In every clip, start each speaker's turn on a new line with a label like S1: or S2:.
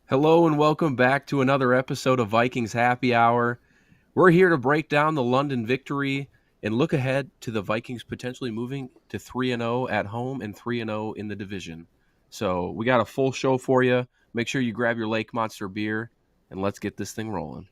S1: Hello and welcome back to another episode of Vikings Happy Hour. We're here to break down the London victory and look ahead to the Vikings potentially moving to 3-0 at home and 3-0 in the division. So, we got a full show for you. Make sure you grab your Lake Monster beer and let's get this thing rolling.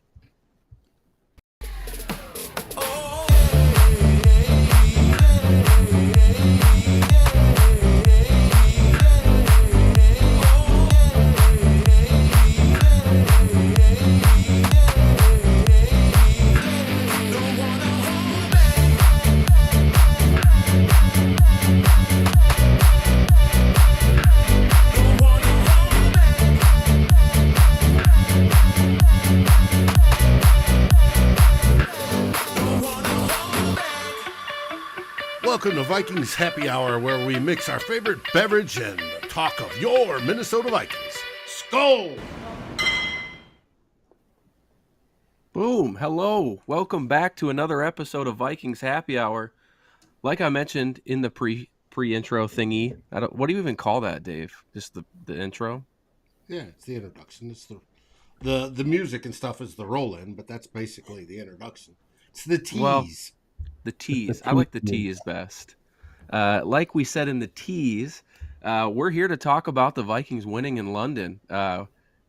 S2: Welcome to Vikings Happy Hour, where we mix our favorite beverage and talk of your Minnesota Vikings. Skol!
S1: Boom. Hello. Welcome back to another episode of Vikings Happy Hour. Like I mentioned in the pre-intro thingy, what do you even call that, Dave? Just the intro?
S2: Yeah, it's the introduction. It's the music and stuff is the roll-in, but that's basically the introduction. It's the
S1: Well,
S2: tease.
S1: the tease. I like the tease best. Like we said in the tease, we're here to talk about the Vikings winning in London. Hell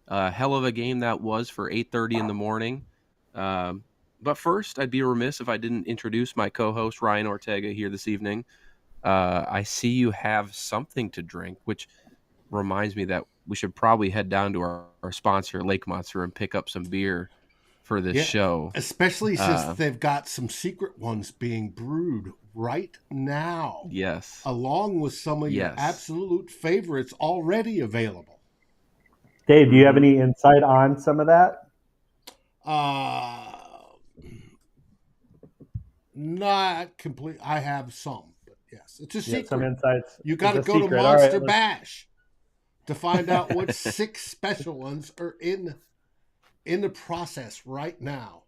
S1: of a game that was for 8:30 in the morning. But first, I'd be remiss if I didn't introduce my co-host Ryan Ortega here this evening. I see you have something to drink, which reminds me that we should probably head down to our sponsor, Lake Monster, and pick up some beer for this
S2: Yeah,
S1: show.
S2: especially since they've got some secret ones being brewed right now,
S1: Yes.
S2: along with some of your
S1: Yes.
S2: absolute favorites already available.
S3: Dave, do you have any insight on some of that?
S2: Not complete. I have some, but yes, it's a secret.
S3: Some insights.
S2: You got to
S3: It's a
S2: go to
S3: secret.
S2: Monster
S3: All right,
S2: Bash to find out what 6 special ones are in the process right now.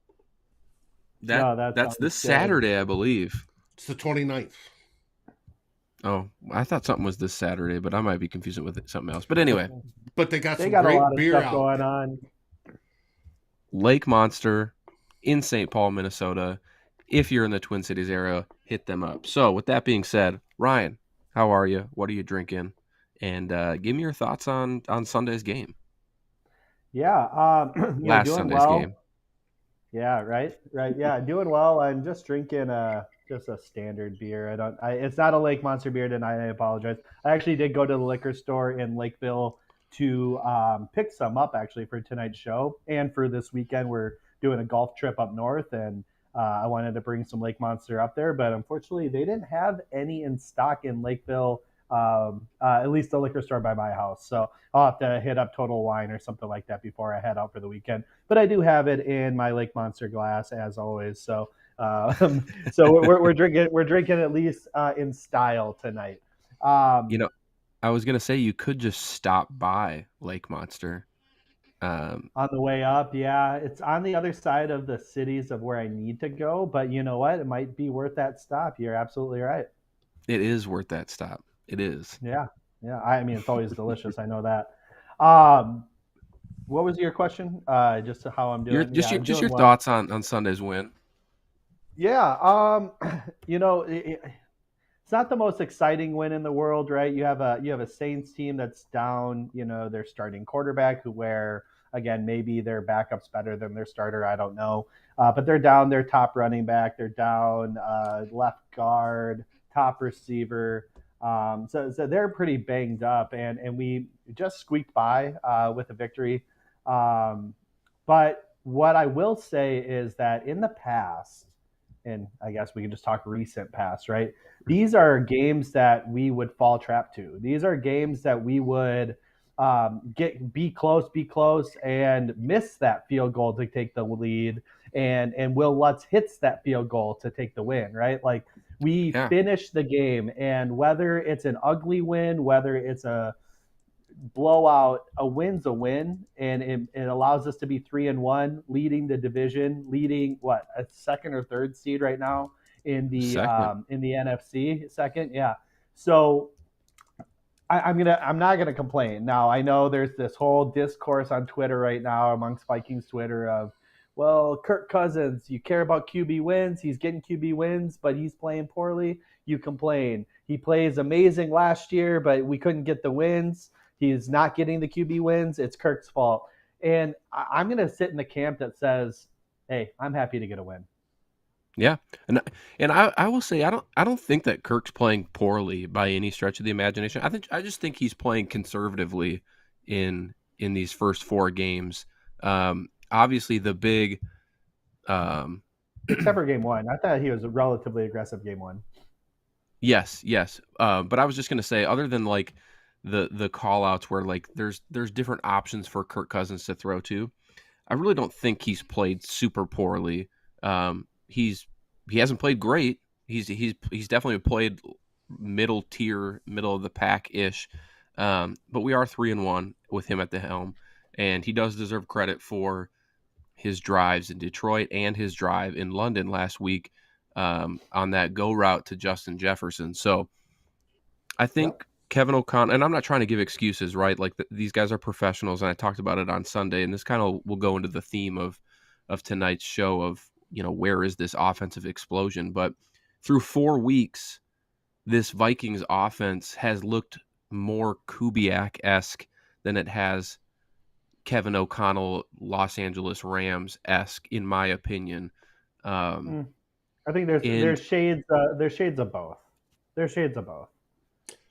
S1: That's this Saturday, I believe.
S2: It's the 29th.
S1: Oh, I thought something was this Saturday, but I might be confusing with something else. But anyway,
S2: But they got
S3: They
S2: some
S3: got a
S2: great
S3: lot of
S2: beer
S3: stuff
S2: out.
S3: going on.
S1: Lake Monster in St. Paul, Minnesota. If you're in the Twin Cities area, hit them up. So, with that being said, Ryan, how are you? What are you drinking? And give me your thoughts on Sunday's game.
S3: Yeah,
S1: Last
S3: doing
S1: Sunday's
S3: well.
S1: game.
S3: Yeah, right. Yeah, doing well. I'm just drinking just a standard beer. It's not a Lake Monster beer tonight. I apologize. I actually did go to the liquor store in Lakeville to pick some up actually for tonight's show and for this weekend. We're doing a golf trip up north, and I wanted to bring some Lake Monster up there, but unfortunately they didn't have any in stock in Lakeville. At least the liquor store by my house. So I'll have to hit up Total Wine or something like that before I head out for the weekend. But I do have it in my Lake Monster glass as always. So we're drinking at least in style tonight.
S1: I was gonna say you could just stop by Lake Monster.
S3: On the way up, yeah, it's on the other side of the cities of where I need to go. But you know what? It might be worth that stop. You're absolutely right.
S1: It is worth that stop. It is.
S3: Yeah. I mean, it's always delicious. I know that. Um, what was your question? Just how I'm doing. I'm
S1: Just
S3: doing
S1: your
S3: well.
S1: thoughts on Sunday's win.
S3: Yeah. It's not the most exciting win in the world, right? You have a Saints team that's down, their starting quarterback, where again maybe their backup's better than their starter. I don't know, but they're down their top running back. They're down left guard, top receiver. So they're pretty banged up, and we just squeaked by with a victory. But what I will say is that in the past, and I guess we can just talk recent past, right? These are games that we would fall trap to. These are games that we would be close, and miss that field goal to take the lead, and Will Lutz hits that field goal to take the win, right? Like we finish the game, and whether it's an ugly win, whether it's a blowout, a win's a win, and it allows us to be 3-1, leading the division, leading a second or third seed right now in the NFC second. Yeah. So I'm not gonna complain. Now I know there's this whole discourse on Twitter right now amongst Vikings Twitter of, well, Kirk Cousins, you care about QB wins. He's getting QB wins, but he's playing poorly. You complain. He plays amazing last year, but we couldn't get the wins. He's not getting the QB wins. It's Kirk's fault. And I'm gonna sit in the camp that says, hey, I'm happy to get a win.
S1: Yeah, and I will say I don't think that Kirk's playing poorly by any stretch of the imagination. I just think he's playing conservatively in these first 4 games. Obviously, the big um,
S3: Except for game one. I thought he was a relatively aggressive game one.
S1: yes. But I was just gonna say, other than like the call outs where like there's different options for Kirk Cousins to throw to. I really don't think he's played super poorly. He hasn't played great. He's definitely played middle tier, middle of the pack ish. But we are 3-1 with him at the helm, and he does deserve credit for his drives in Detroit and his drive in London last week on that go route to Justin Jefferson. So I
S3: Yep.
S1: think Kevin O'Connell, and I'm not trying to give excuses, right? Like these guys are professionals, and I talked about it on Sunday, and this kind of will go into the theme of tonight's show of where is this offensive explosion? But through 4 weeks, this Vikings offense has looked more Kubiak-esque than it has Kevin O'Connell Los Angeles Rams-esque, in my opinion. Um,
S3: Mm. I think there's
S1: and
S3: there's shades of both. There's shades of both.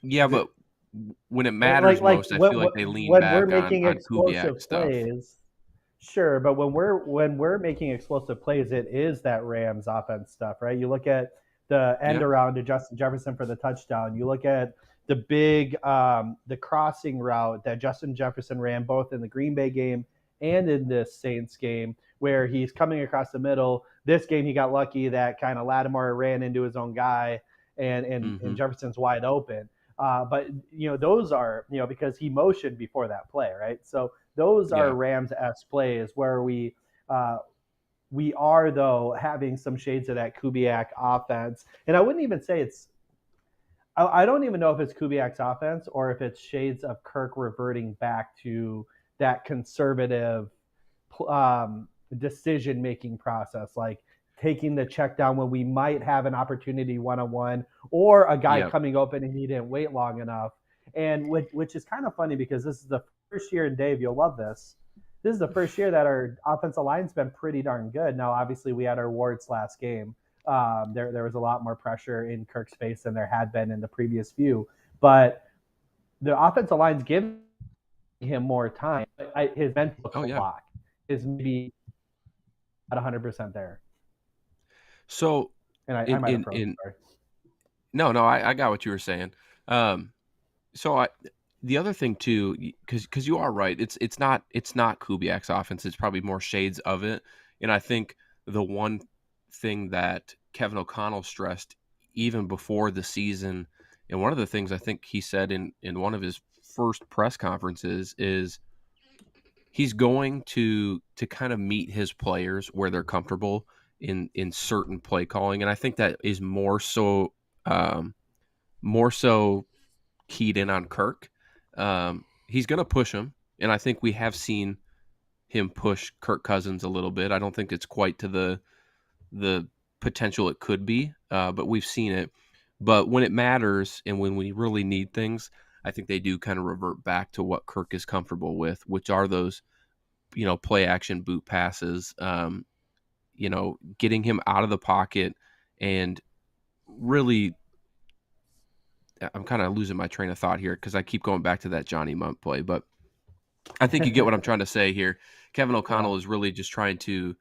S1: yeah, but when it matters
S3: Like
S1: most, I feel like they lean
S3: when we're
S1: back on
S3: making
S1: on Kubiak
S3: explosive
S1: stuff.
S3: plays, sure, but when we're making explosive plays, it is that Rams offense stuff, right? You look at the end
S1: Yeah.
S3: around to Justin Jefferson for the touchdown. You look at the the crossing route that Justin Jefferson ran both in the Green Bay game and in this Saints game, where he's coming across the middle. This game he got lucky that kind of Lattimore ran into his own guy, and
S1: Hmm.
S3: Jefferson's wide open. But those are because he motioned before that play, right? So those are
S1: Yeah.
S3: Rams-esque plays where uh, we are though having some shades of that Kubiak offense, and I wouldn't even say it's. I don't even know if it's Kubiak's offense or if it's shades of Kirk reverting back to that conservative decision making process, like taking the check down when we might have an opportunity one on one, or a guy
S1: Yeah.
S3: coming open and he didn't wait long enough. And which is kind of funny because this is the first year, and Dave, you'll love this. This is the first year that our offensive line's been pretty darn good. Now, obviously, we had our warts last game. There was a lot more pressure in Kirk's face than there had been in the previous few, but the offensive line's giving him more time. His mental
S1: Oh yeah.
S3: block is maybe at 100% there.
S1: So
S3: And I
S1: in
S3: might have
S1: in
S3: frozen.
S1: in
S3: Sorry.
S1: no, I got what you were saying. Um, so the other thing too, because you are right, it's not Kubiak's offense. It's probably more shades of it. And I think the one thing that Kevin O'Connell stressed even before the season, and one of the things I think he said in one of his first press conferences is he's going to kind of meet his players where they're comfortable in certain play calling, and I think that is um, more so keyed in on Kirk. He's going to push him, and I think we have seen him push Kirk Cousins a little bit. I don't think it's quite to the potential it could be, but we've seen it. But when it matters and when we really need things, I think they do kind of revert back to what Kirk is comfortable with, which are those play action boot passes, getting him out of the pocket and really. I'm kind of losing my train of thought here because I keep going back to that Johnny Munt play, but I think you get what I'm trying to say here. Kevin
S3: Yeah.
S1: O'Connell is really just trying to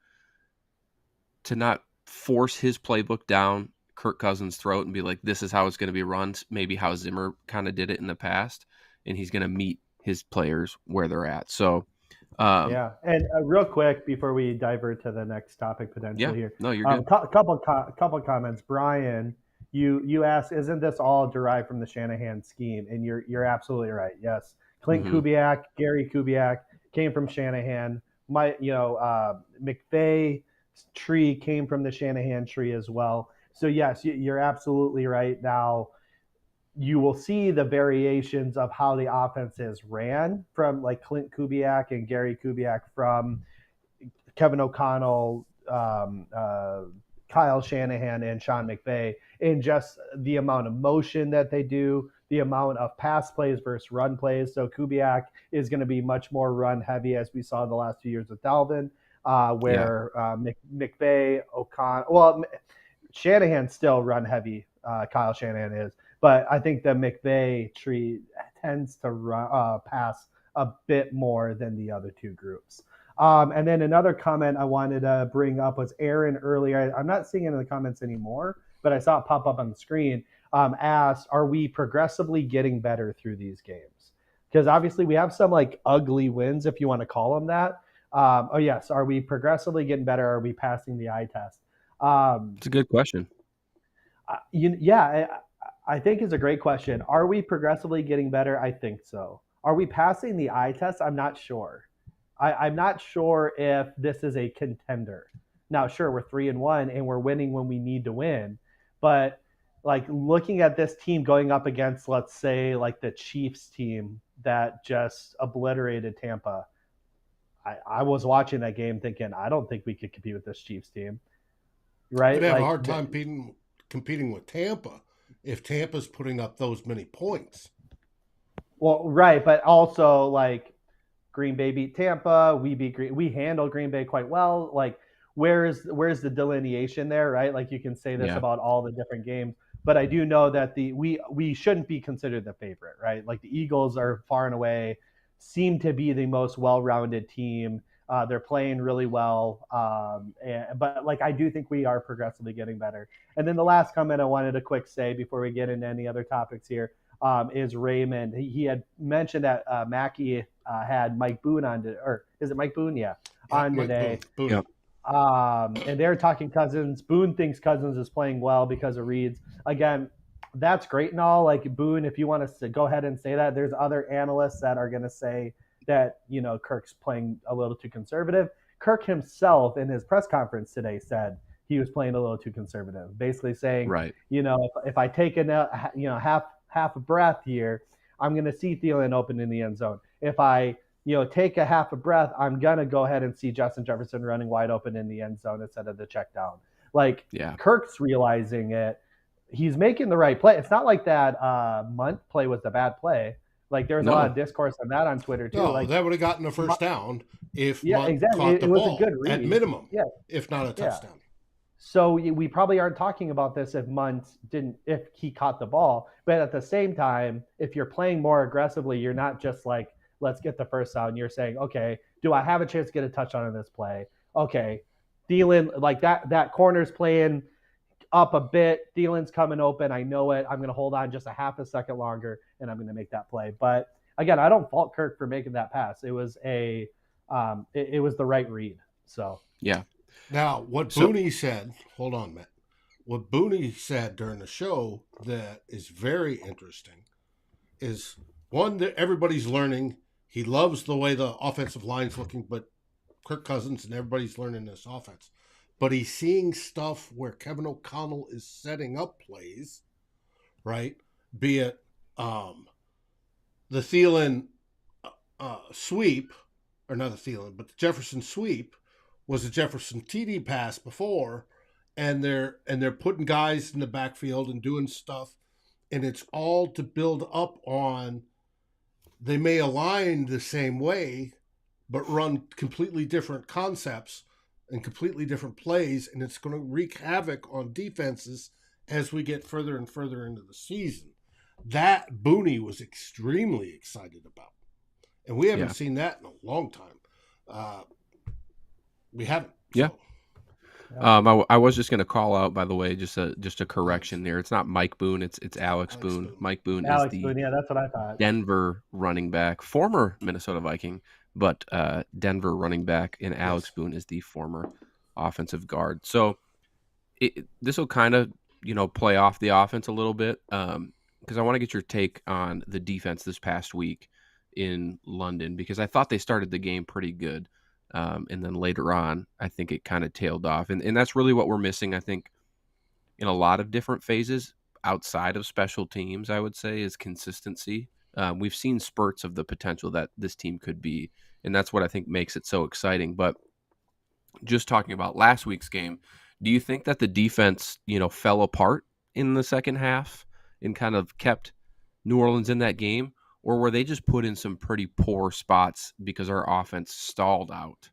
S1: not force his playbook down Kirk Cousins' throat and be like, this is how it's going to be run, maybe how Zimmer kind of did it in the past, and he's going to meet his players where they're at. So,
S3: Yeah. And real quick before we divert to the next topic
S1: yeah,
S3: potentially here,
S1: no, you're good.
S3: couple comments. Brian, you asked, isn't this all derived from the Shanahan scheme? And you're absolutely right. Yes, Clint
S1: Hmm.
S3: Kubiak, Gary Kubiak came from Shanahan. McVay tree came from the Shanahan tree as well. So yes, you're absolutely right. Now you will see the variations of how the offenses ran from like Clint Kubiak and Gary Kubiak, from Kevin O'Connell, Kyle Shanahan, and Sean McVay, in just the amount of motion that they do, the amount of pass plays versus run plays. So Kubiak is going to be much more run heavy, as we saw the last few years with Dalvin,
S1: Yeah.
S3: where McVay, O'Connell, well, Shanahan still run heavy. Kyle Shanahan is, but I think the McVay tree tends to pass a bit more than the other two groups. And then another comment I wanted to bring up was Aaron earlier. I'm not seeing it in the comments anymore, but I saw it pop up on the screen. Asked, are we progressively getting better through these games? Because obviously we have some like ugly wins, if you want to call them that. Oh yes, are we progressively getting better? Are we passing the eye test?
S1: It's a good question.
S3: Yeah, I think is a great question. Are we progressively getting better? I think so. Are we passing the eye test? I'm not sure. I'm not sure if this is a contender. Now, sure, we're 3-1 and we're winning when we need to win, but like looking at this team going up against, let's say, like the Chiefs team that just obliterated Tampa. I was watching that game thinking, I don't think we could compete with this Chiefs team,
S2: I'd
S3: right?
S2: have a
S3: Like,
S2: hard time competing with Tampa if Tampa's putting up those many points.
S3: well, right, but also like Green Bay beat Tampa. We handled Green Bay quite well. Like, where's the delineation there, right? Like, you can say this
S1: Yeah.
S3: about all the different games, but I do know that we shouldn't be considered the favorite, right? Like, the Eagles are far and away seem to be the most well-rounded team. They're playing really well, but like I do think we are progressively getting better. And then the last comment I wanted to quick say before we get into any other topics here is Raymond. He had mentioned that Mackey had Mike Boone on, or is it Mike Boone? Yeah,
S2: Yeah,
S3: on
S2: Mike
S3: today.
S2: Boone.
S3: And they're talking Cousins. Boone thinks Cousins is playing well because of reads. Again, that's great and all. Like Boone, if you want to go ahead and say that, there's other analysts that are going to say that Kirk's playing a little too conservative. Kirk himself in his press conference today said he was playing a little too conservative, basically saying,
S1: Right.
S3: if I take a half a breath here, I'm going to see Thielen open in the end zone. If I take a half a breath, I'm going to go ahead and see Justin Jefferson running wide open in the end zone instead of the check down. Like,
S1: Yeah.
S3: Kirk's realizing it. He's making the right play. It's not like that month play was a bad play. Like, there was a lot of discourse on that on Twitter too.
S2: No,
S3: like,
S2: that would have gotten a first down if
S3: yeah,
S2: Munt
S3: exactly.
S2: caught the
S3: It was a
S2: ball
S3: good
S2: at
S3: read.
S2: minimum,
S3: Yeah,
S2: if not a
S3: yeah.
S2: touchdown.
S3: So we probably aren't talking about this if he caught the ball. But at the same time, if you're playing more aggressively, you're not just like, let's get the first down. You're saying, okay, do I have a chance to get a touchdown in this play? Okay, Thielen, like that corner's playing up a bit. Thielen's coming open. I know it. I'm going to hold on just a half a second longer, and I'm going to make that play. But again, I don't fault Kirk for making that pass. It was it was the right read. So
S1: yeah.
S2: Now, what Booney said, hold on, Matt. What Booney said during the show that is very interesting is one that everybody's learning. He loves the way the offensive line's looking, but Kirk Cousins and everybody's learning this offense. But he's seeing stuff where Kevin O'Connell is setting up plays, right? Be it the Thielen sweep, or not the Thielen, but the Jefferson sweep was a Jefferson TD pass before, and they're putting guys in the backfield and doing stuff, and it's all to build up on. They may align the same way, but run completely different concepts and completely different plays, and it's going to wreak havoc on defenses as we get further and further into the season. That Booney was extremely excited about, and we haven't seen that in a long time. We haven't.
S1: Yeah.
S2: So.
S1: I was just going to call out, by the way, just a correction there. It's not Mike Boone. It's Alex Boone. Mike Boone is the
S3: Boone, yeah, that's what I thought.
S1: Denver running back, former Minnesota Viking, but Denver running back, and Alex Boone is the former offensive guard. So this will kind of play off the offense a little bit because I want to get your take on the defense this past week in London, because I thought they started the game pretty good. And then later on, I think it kind of tailed off. And that's really what we're missing, I think, in a lot of different phases. outside of special teams, I would say, is consistency. We've seen spurts of the potential that this team could be, and that's what I think makes it so exciting. But just talking about last week's game, do you think that the defense, fell apart in the second half and kind of kept New Orleans in that game? Or were they just put in some pretty poor spots because our offense stalled out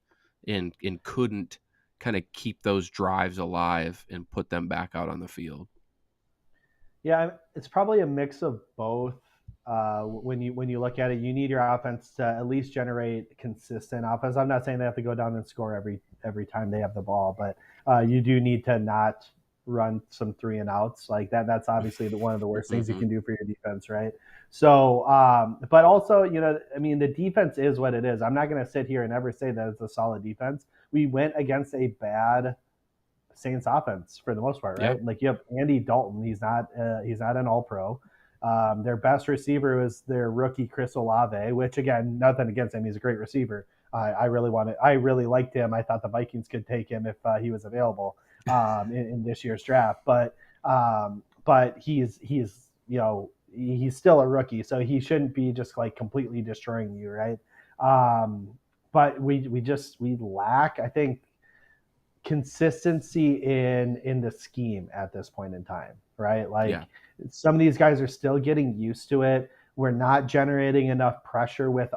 S1: and couldn't kind of keep those drives alive and put them back out on the field?
S3: Yeah, it's probably a mix of both. When you look at it, you need your offense to at least generate consistent offense. I'm not saying they have to go down and score every time they have the ball, but you do need to not run some 3-and-outs like that. That's obviously one of the worst things you can do for your defense, right? So, but also, I mean, the defense is what it is. I'm not going to sit here and ever say that it's a solid defense. We went against a bad Saints offense for the most part, right?
S1: Yeah.
S3: Like you have Andy Dalton. He's not an All Pro. Their best receiver was their rookie Chris Olave, which again, nothing against him. He's a great receiver. I really liked him. I thought the Vikings could take him if he was available in this year's draft. But he's he's still a rookie, so he shouldn't be just like completely destroying you, right? But we lack, I think, consistency in the scheme at this point in time, right? Like some of these guys are still getting used to it. We're not generating enough pressure with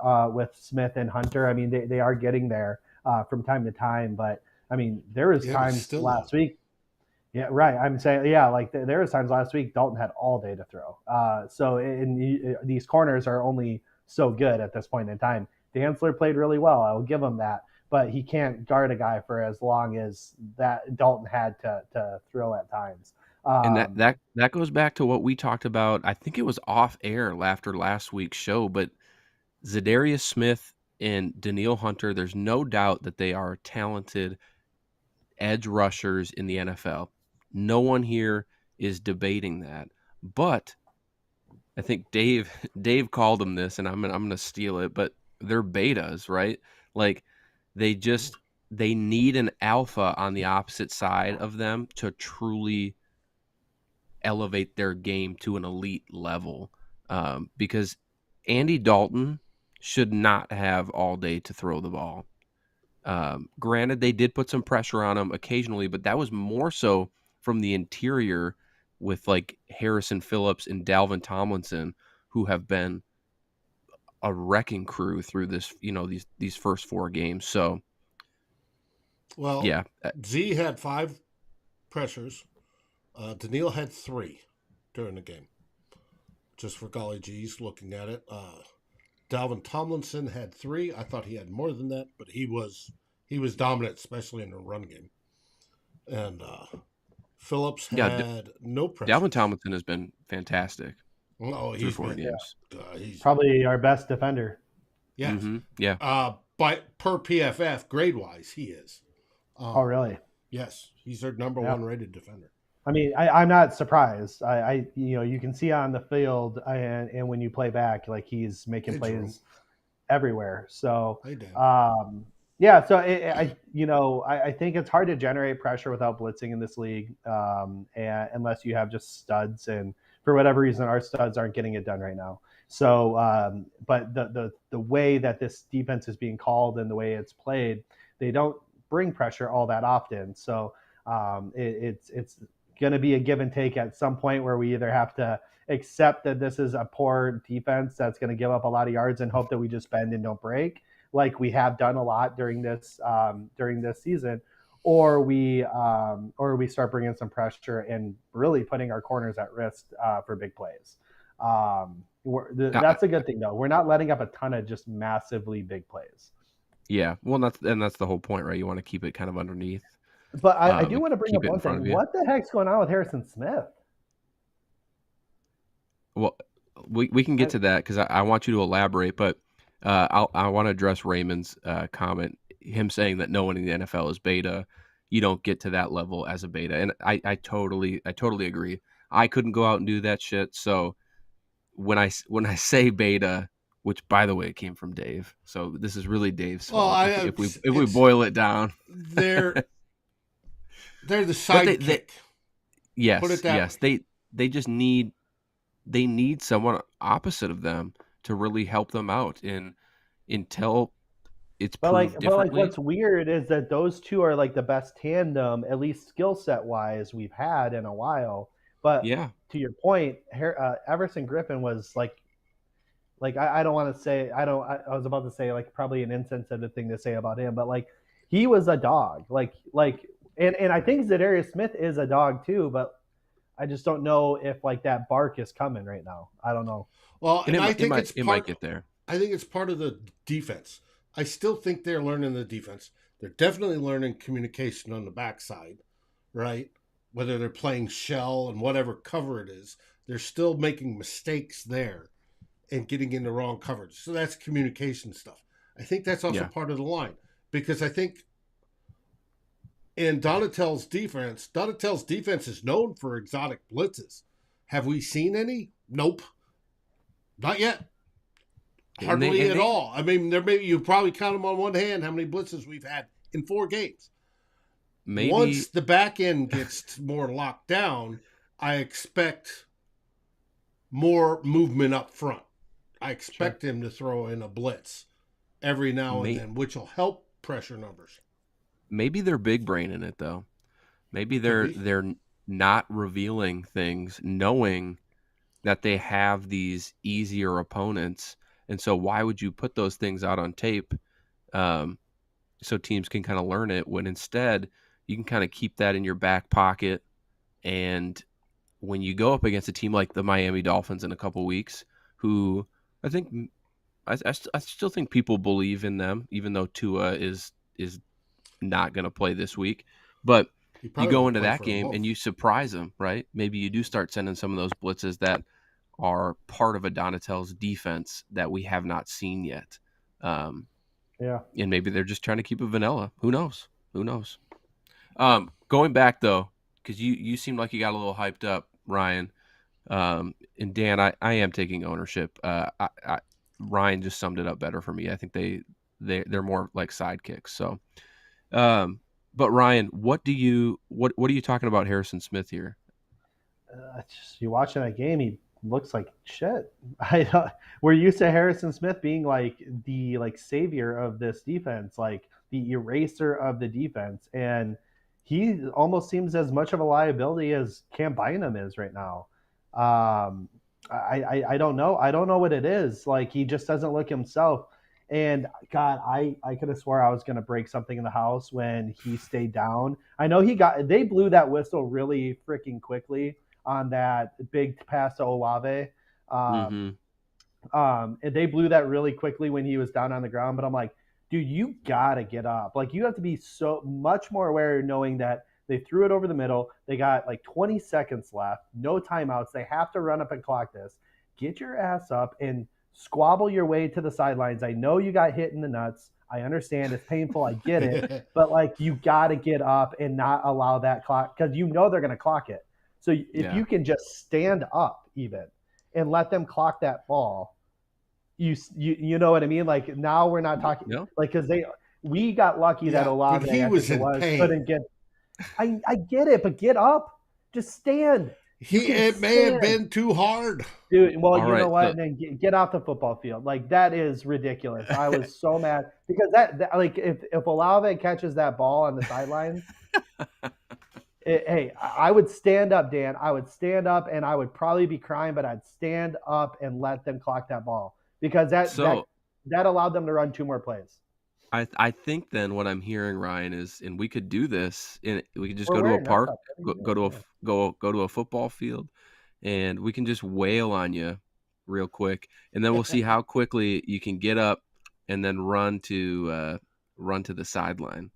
S3: Smith and Hunter. I mean, they are getting there from time to time, but I mean, there was times last week. Yeah, right. I'm saying, like there was times last week Dalton had all day to throw. So these corners are only so good at this point in time. Dantzler played really well. I will give him that. But he can't guard a guy for as long as that Dalton had to throw at times.
S1: And that goes back to what we talked about. I think it was off air after last week's show, but Zadarius Smith and Danielle Hunter, there's no doubt that they are talented edge rushers in the NFL. No one here is debating that. But I think Dave called them this, and I'm gonna steal it, but they're betas, right? Like they need an alpha on the opposite side of them to truly elevate their game to an elite level. Because Andy Dalton should not have all day to throw the ball. Granted, they did put some pressure on him occasionally, but that was more so from the interior with like Harrison Phillips and Dalvin Tomlinson, who have been a wrecking crew through this, these first 4 games. So,
S2: well,
S1: yeah,
S2: Z had 5 pressures. Daniil had 3 during the game. Just for golly geez, looking at it. Dalvin Tomlinson had 3. I thought he had more than that, but he was dominant, especially in the run game. And Phillips had no pressure.
S1: Dalvin Tomlinson has been fantastic.
S2: Oh, he's
S1: 4 games.
S3: He's probably our best defender.
S2: Yes.
S1: Mm-hmm. Yeah.
S2: But per PFF, grade wise, he is.
S3: Oh, really?
S2: Yes, he's their number 1 rated defender.
S3: I mean, I'm not surprised. You can see on the field and when you play back, like he's making plays everywhere. So, So I think it's hard to generate pressure without blitzing in this league, and unless you have just studs. And for whatever reason, our studs aren't getting it done right now. So, but the way that this defense is being called and the way it's played, they don't bring pressure all that often. So, it's going to be a give and take at some point where we either have to accept that this is a poor defense that's going to give up a lot of yards and hope that we just bend and don't break, like we have done a lot during this season, or we start bringing some pressure and really putting our corners at risk for big plays. That's a good thing though. We're not letting up a ton of just massively big plays.
S1: Yeah, well, that's the whole point, right? You want to keep it kind of underneath.
S3: But I do want to bring up one thing. What the heck's going on with Harrison Smith?
S1: Well, we can get to that because I want you to elaborate, but I want to address Raymond's comment, him saying that no one in the NFL is beta. You don't get to that level as a beta, and I totally agree. I couldn't go out and do that shit. So when I say beta, which by the way it came from Dave, so this is really Dave's fault. If we boil it down,
S2: they're the sidekick.
S1: Yes, they just need someone opposite of them to really help them out. And until it's proved
S3: but like
S1: differently,
S3: what's weird is that those two are like the best tandem, at least skill set wise, we've had in a while. But
S1: yeah,
S3: to your point, Everson Griffin was like I don't want to say I was about to say like probably an insensitive thing to say about him, but like he was a dog. And I think Zadarius Smith is a dog too, but I just don't know if like that bark is coming right now. I don't know.
S2: Well,
S1: and
S2: and I think
S1: it might get there.
S2: I think it's part of the defense. I still think they're learning the defense. They're definitely learning communication on the backside, right? Whether they're playing shell and whatever cover it is, they're still making mistakes there and getting in the wrong coverage. So that's communication stuff. I think that's also
S1: Yeah,
S2: part of the line because I think in Donatel's defense is known for exotic blitzes. Have we seen any? Nope, not yet.
S1: and
S2: Hardly at
S1: they
S2: all. I mean, there may you probably count them on one hand how many blitzes we've had in 4 games.
S1: maybe
S2: Once the back end gets more locked down, I expect more movement up front. I
S3: Sure.
S2: expect him to throw in a blitz every now and
S1: may,
S2: then, which will help pressure numbers.
S1: maybe they're big brain in it though. Maybe
S2: Could be.
S1: they're not revealing things, knowing that they have these easier opponents, and so why would you put those things out on tape, um, so teams can kind of learn it, when instead you can kind of keep that in your back pocket, and when you go up against a team like the Miami Dolphins in a couple weeks, who I think I still think people believe in them, even though Tua is not going to play this week, but
S2: He
S1: you
S2: probably
S1: go
S2: won't
S1: into
S2: play
S1: that
S2: for a
S1: game and
S2: month.
S1: you surprise them, right? Maybe you do start sending some of those blitzes that are part of a Donatel's defense that we have not seen yet. Um,
S3: Yeah.
S1: and maybe they're just trying to keep it vanilla. Who knows? Who knows? Going back though, because you seemed like you got a little hyped up, Ryan. And Dan, I am taking ownership. Ryan just summed it up better for me. I think they're more like sidekicks. So, um, but Ryan, what are you talking about Harrison Smith here?
S3: Just, you watching that game, he looks like shit. We're used to Harrison Smith being like the like savior of this defense, like the eraser of the defense, and he almost seems as much of a liability as Cam Bynum is right now. Um, I don't know. I don't know what it is. Like he just doesn't look himself. And God, I could have swore I was going to break something in the house when he stayed down. I know they blew that whistle really freaking quickly on that big pass to Olave. Um,
S1: Mm-hmm.
S3: and they blew that really quickly when he was down on the ground. But I'm like, dude, you gotta get up. Like you have to be so much more aware, knowing that they threw it over the middle. They got like 20 seconds left, no timeouts. They have to run up and clock this. Get your ass up and squabble your way to the sidelines. I know you got hit in the nuts. I understand it's painful. I get it. But like you got to get up and not allow that clock because you know they're going to clock it. So if
S1: Yeah.
S3: you can just stand up even and let them clock that ball, you know what I mean? Like now we're not talking
S1: No.
S3: like because we got lucky that
S2: Yeah, but
S3: Olave,
S2: he
S3: I think
S2: was
S3: it
S2: in
S3: was,
S2: pain.
S3: couldn't get. I get it, but get up, just stand. You can
S2: It may have
S3: stand,
S2: been too hard.
S3: dude. Well,
S1: All
S3: you know
S1: right.
S3: what? And then get off the football field. Like that is ridiculous. I was so mad because that like if Olave catches that ball on the sidelines, hey, I would stand up, Dan. I would stand up, and I would probably be crying, but I'd stand up and let them clock that ball because
S1: So
S3: that allowed them to run 2 more plays.
S1: I think then what I'm hearing, Ryan, is, and we could do this, and we could just
S3: We're
S1: go to a
S3: wearing nuts
S1: park,
S3: up. What do
S1: go,
S3: you
S1: go
S3: mean?
S1: to a
S3: Yeah.
S1: go to a football field, and we can just wail on you real quick, and then we'll see how quickly you can get up and then run to the sideline.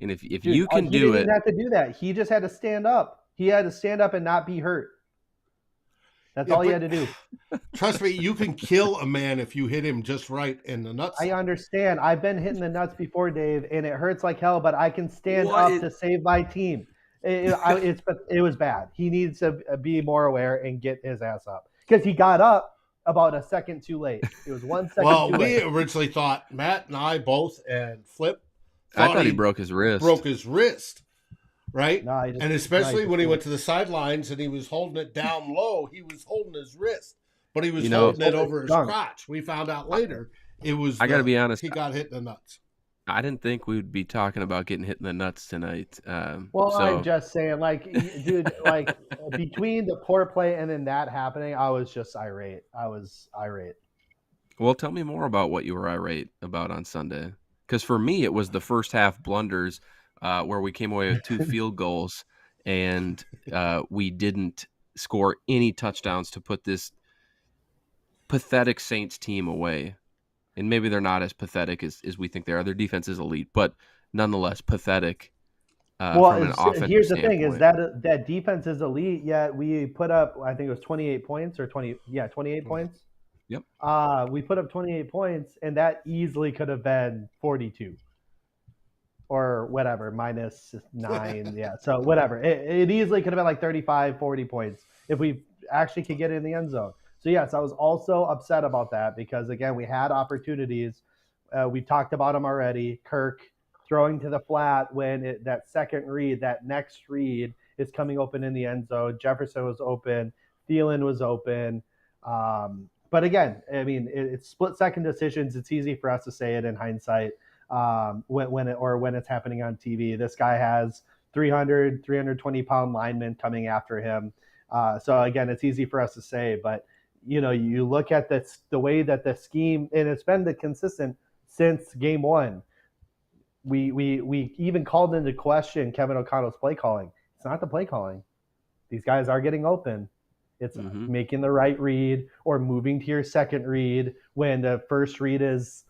S1: And if
S3: Dude,
S1: you can
S3: he
S1: do
S3: didn't even
S1: it,
S3: have to do that. He just had to stand up. He had to stand up and not be hurt. That's
S2: Yeah,
S3: all he
S2: but
S3: had to do.
S2: trust me, you can kill a man if you hit him just right in the nuts.
S3: I understand. I've been hitting the nuts before, Dave, and it hurts like hell, but I can stand
S1: what?
S3: up to save my team. It was bad. He needs to be more aware and get his ass up because he got up about a second too late. It was 1 second
S2: Well,
S3: too
S2: we
S3: late.
S2: originally thought, Matt and I both and Flip
S1: I
S2: thought
S1: thought he
S2: he
S1: broke his wrist.
S2: broke his wrist. right?
S3: No,
S2: And
S3: he
S2: especially
S3: just
S2: when he
S3: can't.
S2: went to the sidelines and he was holding it down low, he was holding his wrist, but he was
S1: You
S3: He was
S1: know,
S2: holding it
S3: holding his
S2: over his
S3: junk.
S2: crotch. We found out later it was
S1: I got to
S2: the
S1: be honest.
S2: he got hit in the nuts.
S1: I didn't think we would be talking about getting hit in the nuts tonight.
S3: Well, I'm
S1: So,
S3: just saying, like, dude, like between the poor play and then that happening, I was just irate. I was irate.
S1: well, tell me more about what you were irate about on Sunday. Because for me, it was the first half blunders where we came away with 2 field goals and we didn't score any touchdowns to put this pathetic Saints team away. And maybe they're not as pathetic as we think they are. Their defense is elite, but nonetheless pathetic
S3: Well,
S1: from an offensive
S3: here's the thing: is
S1: standpoint.
S3: that defense is elite. Yet we put up, I think it was 28 points or 28 points.
S1: Yep.
S3: We put up 28 points, and that easily could have been 42 or whatever, -9. Yeah, so whatever. It easily could have been like 35, 40 points if we actually could get in the end zone. So, yes, I was also upset about that because, again, we had opportunities. We talked about them already. Kirk throwing to the flat when that second read, that next read is coming open in the end zone. Jefferson was open. Thielen was open. But again, I mean, it's split-second decisions. It's easy for us to say it in hindsight when it's happening on TV. This guy has 320-pound linemen coming after him. So again, it's easy for us to say, but you look at the way that the scheme, and it's been the consistent since game one. We even called into question Kevin O'Connell's play calling. It's not the play calling. These guys are getting open. It's making the right read or moving to your second read when the first read is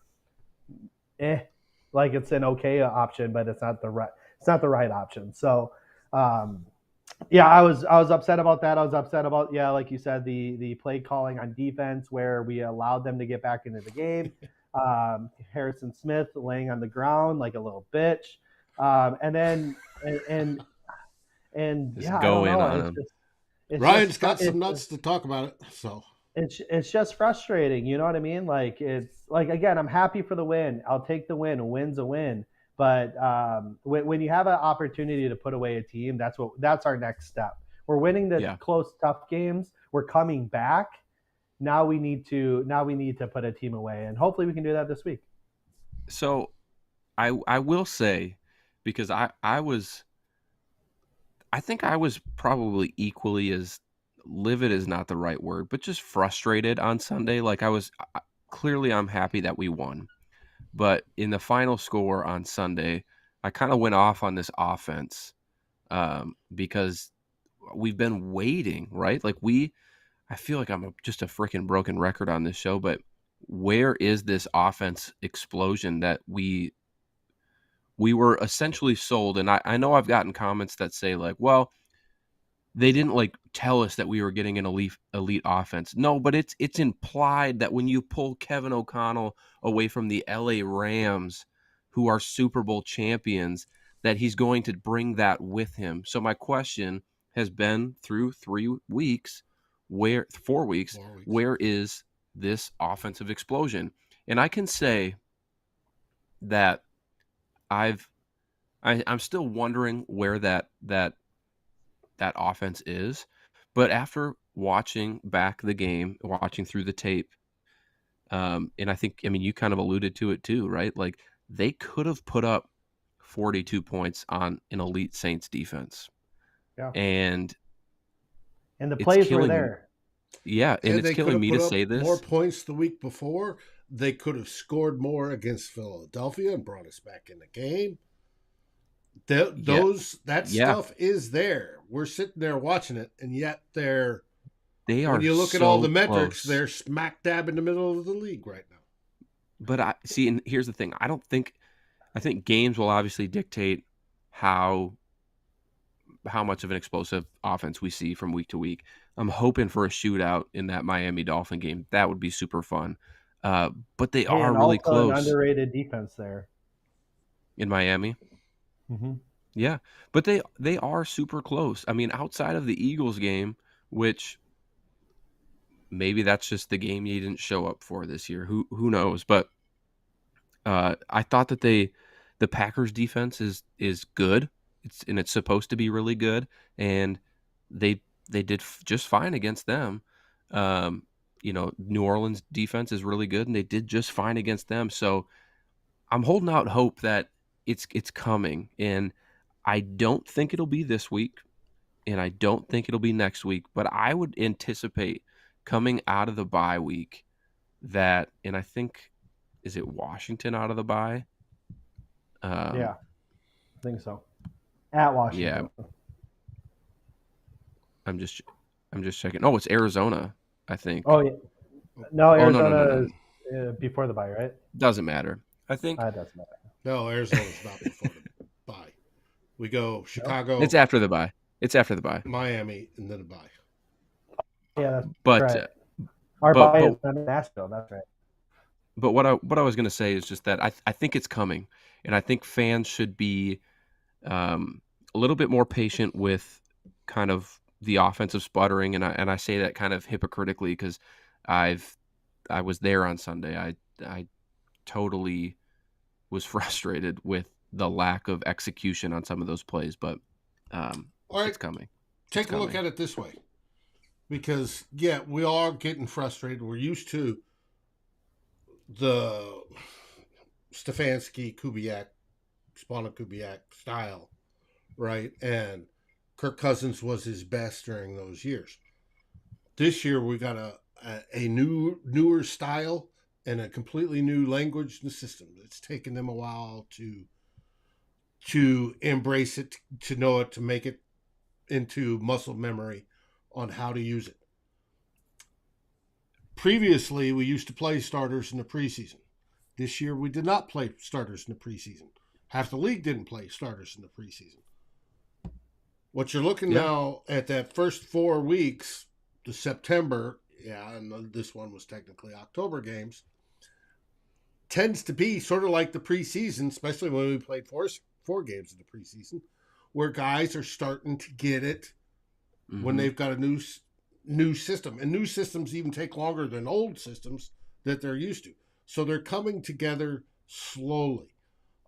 S3: like it's an okay option, but it's not the right option. So yeah, I was upset about that. I was upset about, like you said, the play calling on defense where we allowed them to get back into the game. Harrison Smith laying on the ground like a little bitch. And then
S1: Just
S3: yeah, I
S1: go
S3: don't
S1: in
S3: know.
S1: on him.
S2: Ryan's got some nuts to talk about it, so
S3: it's just frustrating. You know what I mean? Like, it's like, again, I'm happy for the win. I'll take the win. A win's a win. But when you have an opportunity to put away a team, that's our next step. We're winning the close, tough games. We're coming back. Now we need to put a team away, and hopefully we can do that this week.
S1: So I will say, because I think I was probably equally as livid is not the right word, but just frustrated on Sunday. Like clearly I'm happy that we won. But in the final score on Sunday, I kind of went off on this offense because we've been waiting, right? Like I feel like I'm just a freaking broken record on this show, but where is this offense explosion that we were essentially sold? And I know I've gotten comments that say like, well, they didn't like tell us that we were getting an elite offense. No, but it's implied that when you pull Kevin O'Connell away from the LA Rams, who are Super Bowl champions, that he's going to bring that with him. So my question has been through 4 weeks, where is this offensive explosion? And I can say that I'm still wondering where that offense is. But after watching back the game, watching through the tape, and I mean, you kind of alluded to it too, right? Like they could have put up 42 points on an elite Saints defense.
S3: Yeah.
S1: And
S3: the plays were there.
S1: Yeah, and it's killing me to say this.
S2: More points the week before. They could have scored more against Philadelphia and brought us back in the game. Stuff is there. We're sitting there watching it, and yet they are. When you look at all the metrics, they're smack dab in the middle of the league right now.
S1: But I see, and here's the thing: I think games will obviously dictate how much of an explosive offense we see from week to week. I'm hoping for a shootout in that Miami Dolphin game. That would be super fun. But they are really close.
S3: An underrated defense there
S1: in Miami.
S3: Mm-hmm.
S1: Yeah, but they are super close. I mean, outside of the Eagles game, which maybe that's just the game you didn't show up for this year. Who knows? But I thought that the Packers defense is good. it's supposed to be really good, and they did just fine against them. New Orleans defense is really good, and they did just fine against them. So I'm holding out hope that it's coming, and I don't think it'll be this week, and I don't think it'll be next week, but I would anticipate coming out of the bye week that, and I think, is it Washington out of the bye?
S3: Yeah, I think so. At Washington.
S1: Yeah, I'm just checking. Oh, it's Arizona, I think.
S3: Oh, yeah. No,
S1: Oh,
S3: Arizona
S1: no.
S3: is before the bye, right?
S1: Doesn't matter. I think
S3: It doesn't matter.
S2: No, Arizona's not before the bye. We go Chicago.
S1: it's after the bye. It's after the bye.
S2: Miami, and then a bye.
S3: Yeah, that's
S1: But
S3: right. Our bye is in Nashville. That's right.
S1: But what I was going to say is just that I think it's coming, and I think fans should be a little bit more patient with kind of the offensive sputtering, and I say that kind of hypocritically because I was there on Sunday. I totally was frustrated with the lack of execution on some of those plays, but
S2: All right,
S1: it's coming.
S2: Take a look at it this way, because we are getting frustrated. We're used to the Stefanski, Kubiak, Spana Kubiak style, right? And Kirk Cousins was his best during those years. This year we got a newer style and a completely new language and system. It's taken them a while to embrace it, to know it, to make it into muscle memory on how to use it. Previously, we used to play starters in the preseason. This year, we did not play starters in the preseason. Half the league didn't play starters in the preseason. What you're looking now at that first 4 weeks, the September, and this one was technically October games, tends to be sort of like the preseason, especially when we played four games in the preseason, where guys are starting to get it when they've got a new system. And new systems even take longer than old systems that they're used to. So they're coming together slowly.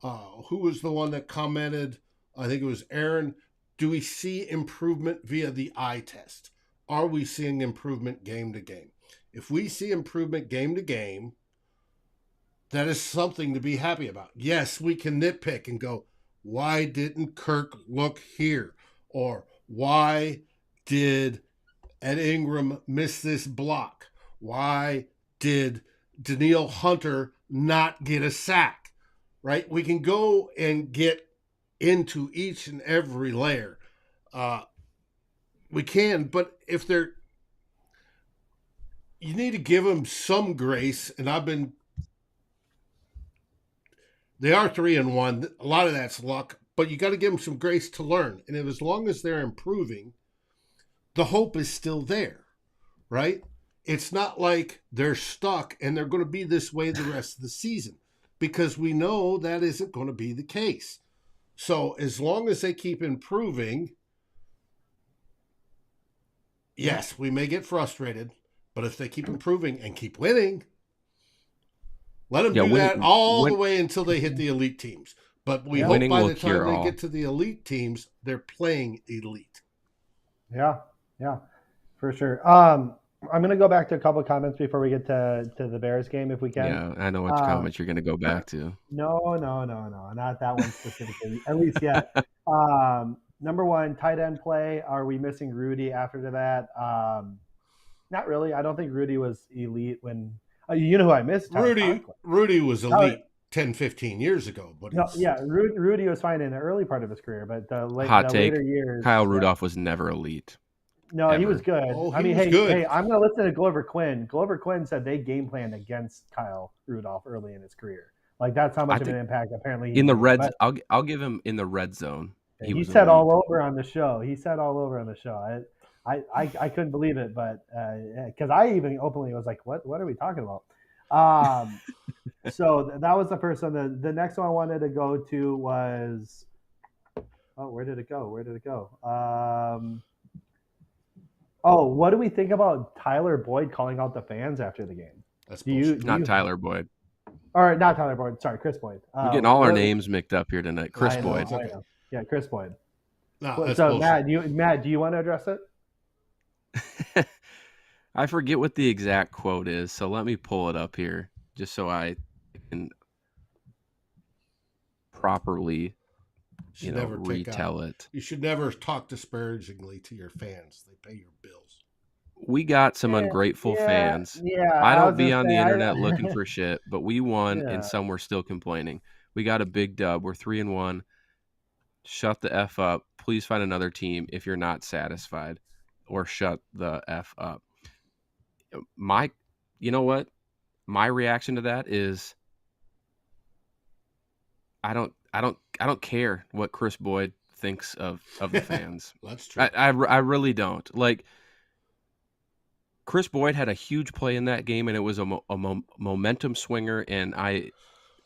S2: Who was the one that commented? I think it was Aaron. Do we see improvement via the eye test? Are we seeing improvement game to game? If we see improvement game to game, that is something to be happy about. Yes, we can nitpick and go, why didn't Kirk look here? Or why did Ed Ingram miss this block? Why did Danielle Hunter not get a sack? Right? We can go and get into each and every layer. We can, but if you need to give them some grace, and they are 3-1. A lot of that's luck, but you got to give them some grace to learn. And as long as they're improving, the hope is still there, right? It's not like they're stuck and they're going to be this way the rest of the season, because we know that isn't going to be the case. So as long as they keep improving, yes, we may get frustrated, but if they keep improving and keep winning, let them do that all the way until they hit the elite teams. But we hope by the time they get to the elite teams, they're playing elite.
S3: Yeah, for sure. I'm going to go back to a couple of comments before we get to the Bears game, if we can.
S1: Yeah, I know which comments you're going to go back to.
S3: No, not that one specifically, at least yet. Number one, tight end play. Are we missing Rudy after that? Not really. I don't think Rudy was elite when you know who I missed?
S2: Rudy was elite 10, 15 years ago. But
S3: Rudy was fine in the early part of his career, but the
S1: later
S3: years.
S1: Kyle Rudolph was never elite.
S3: No, ever. He was good.
S2: Oh,
S3: hey, I'm going to listen to Glover Quinn. Glover Quinn said they game planned against Kyle Rudolph early in his career. Like, that's how much of an impact apparently he
S1: in the red. I'll give him in the red zone.
S3: He said all over on the show. I couldn't believe it, but because I even openly was like, what are we talking about? So that was the first one. The next one I wanted to go to was, where did it go? What do we think about Tyler Boyd calling out the fans after the game?
S2: That's
S1: Tyler Boyd.
S3: All right, not Tyler Boyd. Sorry, Chris Boyd.
S1: We're getting all our names mixed up here tonight. Chris Boyd.
S3: Yeah, Chris Boyd.
S2: No, that's
S3: So
S2: bullshit.
S3: Matt, do you want to address it?
S1: I forget what the exact quote is, so let me pull it up here just so I can properly,
S2: Should never take out.
S1: retell it.
S2: You should never talk disparagingly to your fans. They pay your bills.
S1: We got some
S3: Yeah,
S1: ungrateful
S3: yeah,
S1: fans.
S3: yeah.
S1: I
S3: I
S1: don't
S3: was
S1: be
S3: gonna
S1: on
S3: say,
S1: the internet looking for shit, but we won and
S3: yeah.
S1: some were still complaining. We got a big dub. We're 3-1. Shut the F up. Please find another team if you're not satisfied, or shut the F up. My, you know what? My reaction to that is I don't care what Chris Boyd thinks of the fans.
S2: That's true.
S1: I really don't. Like, Chris Boyd had a huge play in that game, and it was a momentum swinger, and I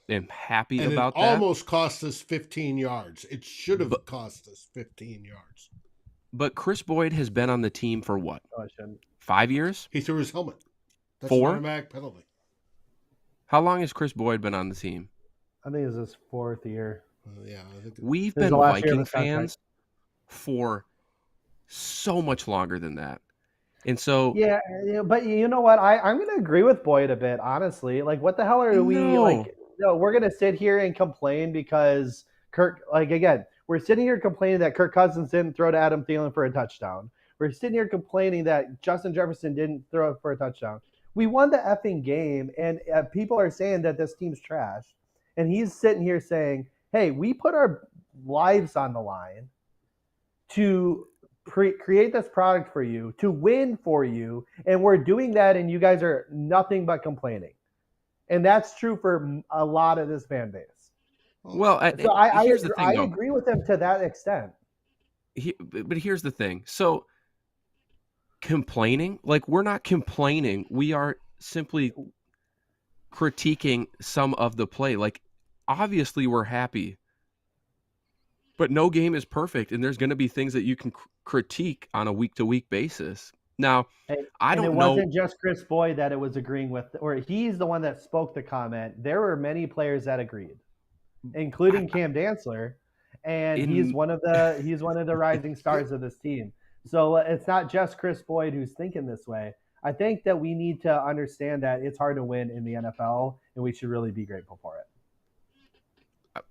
S1: am happy
S2: And it
S1: about that.
S2: almost cost us 15 yards. It should have
S1: But
S2: cost us 15 yards.
S1: but Chris Boyd has been on the team for what?
S3: Oh, I shouldn't.
S1: 5 years?
S2: He threw his helmet. That's an
S1: 4?
S2: automatic penalty.
S1: How long has Chris Boyd been on the team?
S3: I think it's his 4th year.
S2: Yeah, I think
S1: We've
S3: This is
S1: been
S3: the last year of
S1: Viking
S3: his contract.
S1: fans for so much longer than that. And so
S3: Yeah, but you know what? I'm going to agree with Boyd a bit, honestly. Like, what the hell are we
S1: no.
S3: like? No, we're going to sit here and complain because we're sitting here complaining that Kirk Cousins didn't throw to Adam Thielen for a touchdown. We're sitting here complaining that Justin Jefferson didn't throw for a touchdown. We won the effing game, and people are saying that this team's trash. And he's sitting here saying, hey, we put our lives on the line to create this product for you, to win for you, and we're doing that, and you guys are nothing but complaining. And that's true for a lot of this fan base.
S1: Well,
S3: So I
S1: though.
S3: agree with them to that extent.
S1: But here's the thing. So complaining, like, we're not complaining. We are simply critiquing some of the play. Like, obviously we're happy, but no game is perfect, and there's going to be things that you can critique on a week-to-week basis. Now, I don't know.
S3: It wasn't just Chris Boyd that it was agreeing with, or he's the one that spoke the comment. There were many players that agreed, including Cam Dantzler, and he's one of the rising stars of this team. So it's not just Chris Boyd who's thinking this way. I think that we need to understand that it's hard to win in the NFL, and we should really be grateful for it.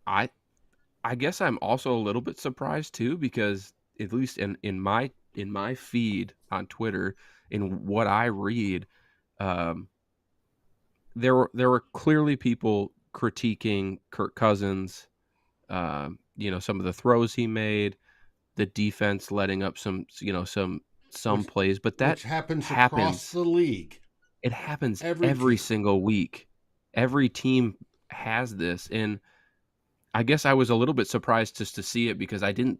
S1: I guess I'm also a little bit surprised too, because at least in my feed on Twitter, in what I read, there were clearly people critiquing Kirk Cousins, some of the throws he made, the defense letting up some plays, but that
S2: which happens across the league.
S1: It happens every single week. Every team has this, and I guess I was a little bit surprised just to see it, because I didn't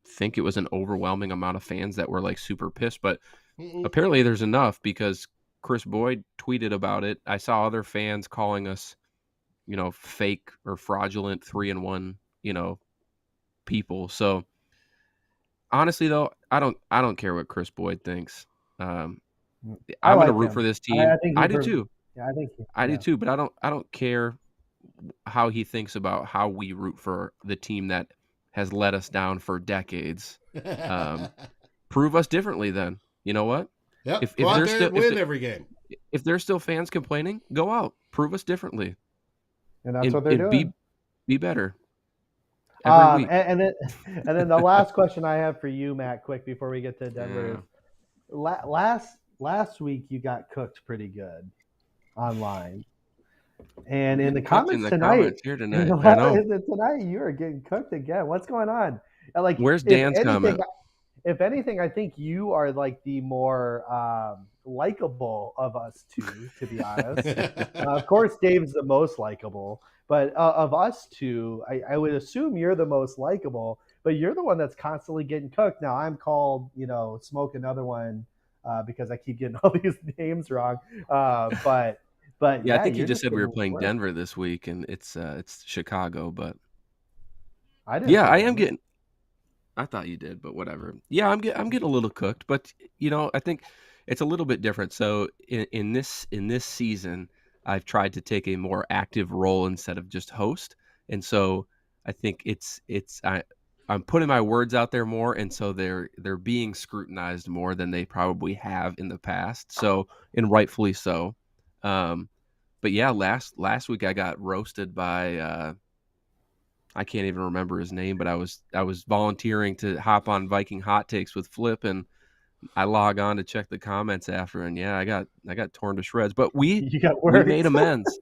S1: think it was an overwhelming amount of fans that were like super pissed, but apparently there's enough, because Chris Boyd tweeted about it. I saw other fans calling us, fake or fraudulent 3-1, people. So honestly though, I don't care what Chris Boyd thinks. I'm going to root for this team. I do too.
S3: Yeah,
S1: I do too, but I don't care how he thinks about how we root for the team that has let us down for decades. Prove us differently then. You know what?
S2: Yep. Go out there and win every game.
S1: If there's still fans complaining, go out. Prove us differently.
S3: And that's what they're doing.
S1: Be better. Every week.
S3: And then the last question I have for you, Matt, quick before we get to Denver, is last week you got cooked pretty good online. And in the comments tonight, tonight you are getting cooked again. What's going on? Like,
S1: where's Dan's comment?
S3: If anything, I think you are like the more likable of us two, to be honest. Of course, Dave's the most likable, but of us two, I would assume you're the most likable. But you're the one that's constantly getting cooked. Now I'm called, smoke another one because I keep getting all these names wrong. But
S1: yeah, I think you just said we were playing Denver this week, and it's Chicago. But I am getting. I thought you did, but whatever. Yeah, I'm getting a little cooked, but I think it's a little bit different. So in this season, I've tried to take a more active role instead of just host, and so I think I'm putting my words out there more, and so they're being scrutinized more than they probably have in the past. So, and rightfully so. But yeah, last week I got roasted by I can't even remember his name, but I was volunteering to hop on Viking Hot Takes with Flip, and I log on to check the comments after, and yeah, I got torn to shreds. But
S3: You got
S1: we made
S3: words.
S1: amends.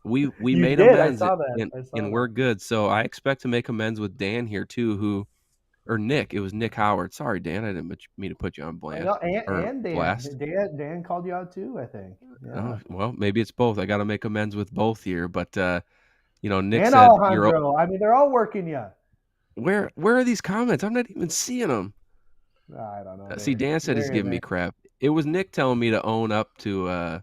S1: We
S3: You
S1: made
S3: did. I
S1: amends,
S3: saw that.
S1: and we're good. So I expect to make amends with Dan here too, or Nick. It was Nick Howard. Sorry, Dan, I didn't mean to put you on
S3: I know, and
S1: blast.
S3: Dan called you out too, I think. Yeah.
S1: Oh, well, maybe it's both. I got to make amends with both here. But Nick
S3: And
S1: said, "You're
S3: Alejandro. I mean, they're all working you.
S1: where are these comments? I'm not even seeing them."
S3: I don't know.
S1: See, Dan said he's
S3: They're in
S1: giving me
S3: there.
S1: crap. It was Nick telling me to own up to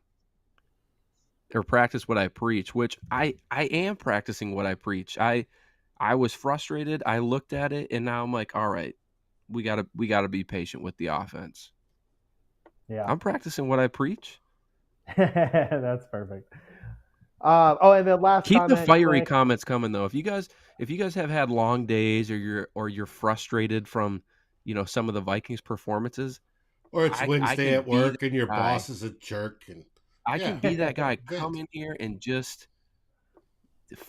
S1: or practice what I preach, which I am practicing what I preach. I was frustrated. I looked at it, and now I'm like, all right, we gotta be patient with the offense.
S3: Yeah.
S1: I'm practicing what I preach.
S3: That's perfect. And then last
S1: Keep the
S3: comment,
S1: fiery
S3: quick.
S1: comments coming though. If you guys have had long days, or you're frustrated from some of the Vikings performances,
S2: Or it's
S1: I
S2: Wednesday
S1: can
S2: at
S1: be that
S2: work and your
S1: guy.
S2: boss is a jerk, and
S1: I can be that guy. Come
S2: vent.
S1: in here and just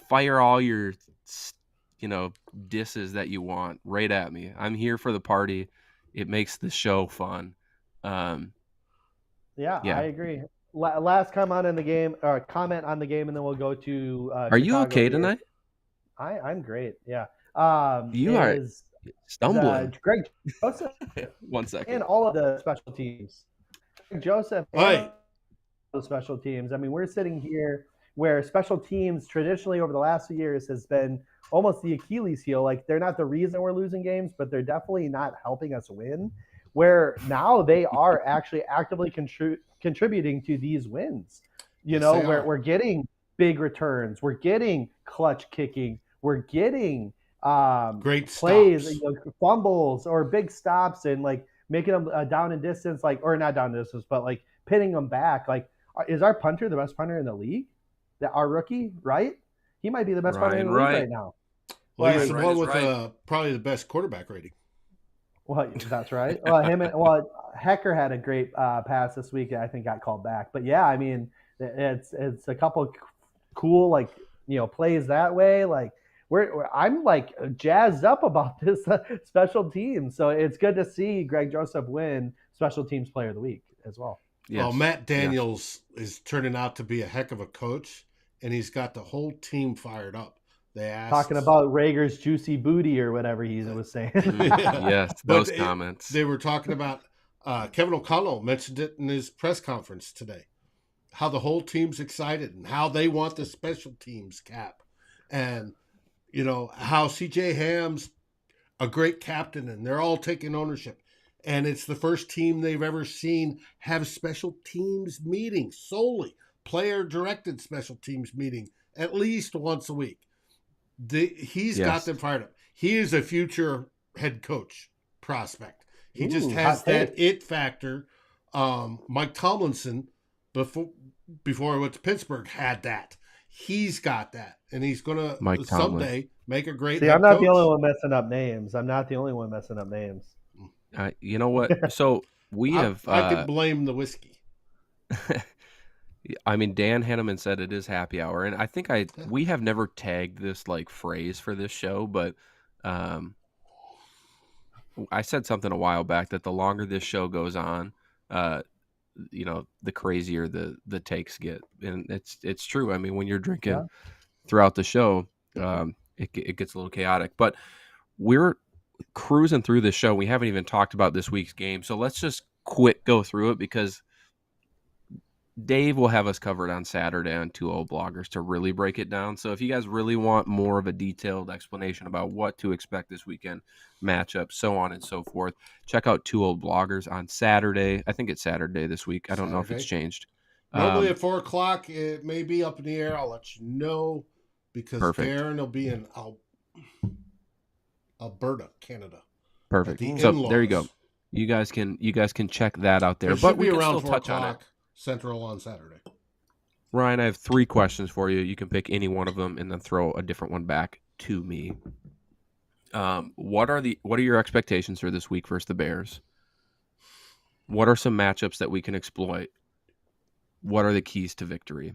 S1: fire all your disses that you want right at me. I'm here for the party. It makes the show fun.
S3: Yeah,
S1: Yeah.
S3: I agree. Last comment on the game, and then we'll go to
S1: Are you
S3: Chicago
S1: okay
S3: here.
S1: tonight?
S3: I'm great. Yeah.
S1: You are
S3: Is
S1: stumbling.
S3: Greg Joseph
S1: 1 second.
S3: and all of the special teams. Greg Joseph and
S2: Right.
S3: the special teams. I mean, we're sitting here where special teams traditionally over the last few years has been almost the Achilles heel. Like they're not the reason we're losing games, but they're definitely not helping us win. Where now they are actually actively contributing to these wins.
S2: Yes, they are.
S3: We're getting big returns, we're getting clutch kicking, we're getting
S2: Great
S3: plays,
S2: stops.
S3: fumbles or big stops, and like making them down in distance, or not down in distance, but like pinning them back. Like, is our punter the best punter in the league? Our rookie, right? He might be the best punter in
S1: Ryan
S3: the league
S1: Wright.
S3: right now.
S2: Well, he's the
S1: Ryan
S2: one
S1: is
S2: with
S1: right.
S2: probably the best quarterback rating.
S3: Well, that's right. Hecker had a great pass this week that I think got called back. But yeah, I mean, it's a couple cool plays that way. Like I'm like jazzed up about this special team. So it's good to see Greg Joseph win Special Teams Player of the Week as well.
S1: Yes.
S2: Well, Matt Daniels is turning out to be a heck of a coach, and he's got the whole team fired up. They asked,
S3: talking about Rager's juicy booty or whatever he was saying.
S1: Yes, those comments.
S2: They were talking about Kevin O'Connell mentioned it in his press conference today, how the whole team's excited and how they want the special teams cap, and how CJ Ham's a great captain and they're all taking ownership. And it's the first team they've ever seen have special teams meetings solely, player-directed special teams meeting at least once a week. He's got them fired up. He is a future head coach prospect. He just has that it factor. Mike Tomlinson, before I went to Pittsburgh, had that. He's got that, and he's going to someday make a great
S3: See,
S2: head
S3: I'm not
S2: coach.
S3: the only one messing up names.
S1: You know what? So we have.
S2: I can blame the whiskey.
S1: I mean, Dan Henneman said it is happy hour, and I think we have never tagged this like phrase for this show, but I said something a while back that the longer this show goes on, the crazier the takes get, and it's true. I mean, when you're drinking throughout the show, it gets a little chaotic. But we're cruising through this show. We haven't even talked about this week's game, so let's just quick go through it because Dave will have us covered on Saturday on Two Old Bloggers to really break it down. So if you guys really want more of a detailed explanation about what to expect this weekend, matchup, so on and so forth, check out Two Old Bloggers on Saturday. I think it's Saturday this week. I don't know if it's changed.
S2: Normally at 4:00, it may be up in the air. I'll let you know because Darren will be in Alberta, Canada.
S1: Perfect. So there you go. You guys can check that out there. But we can still touch on it.
S2: Central on Saturday.
S1: Ryan, I have 3 questions for you. You can pick any one of them and then throw a different one back to me. What are your expectations for this week versus the Bears? What are some matchups that we can exploit? What are the keys to victory?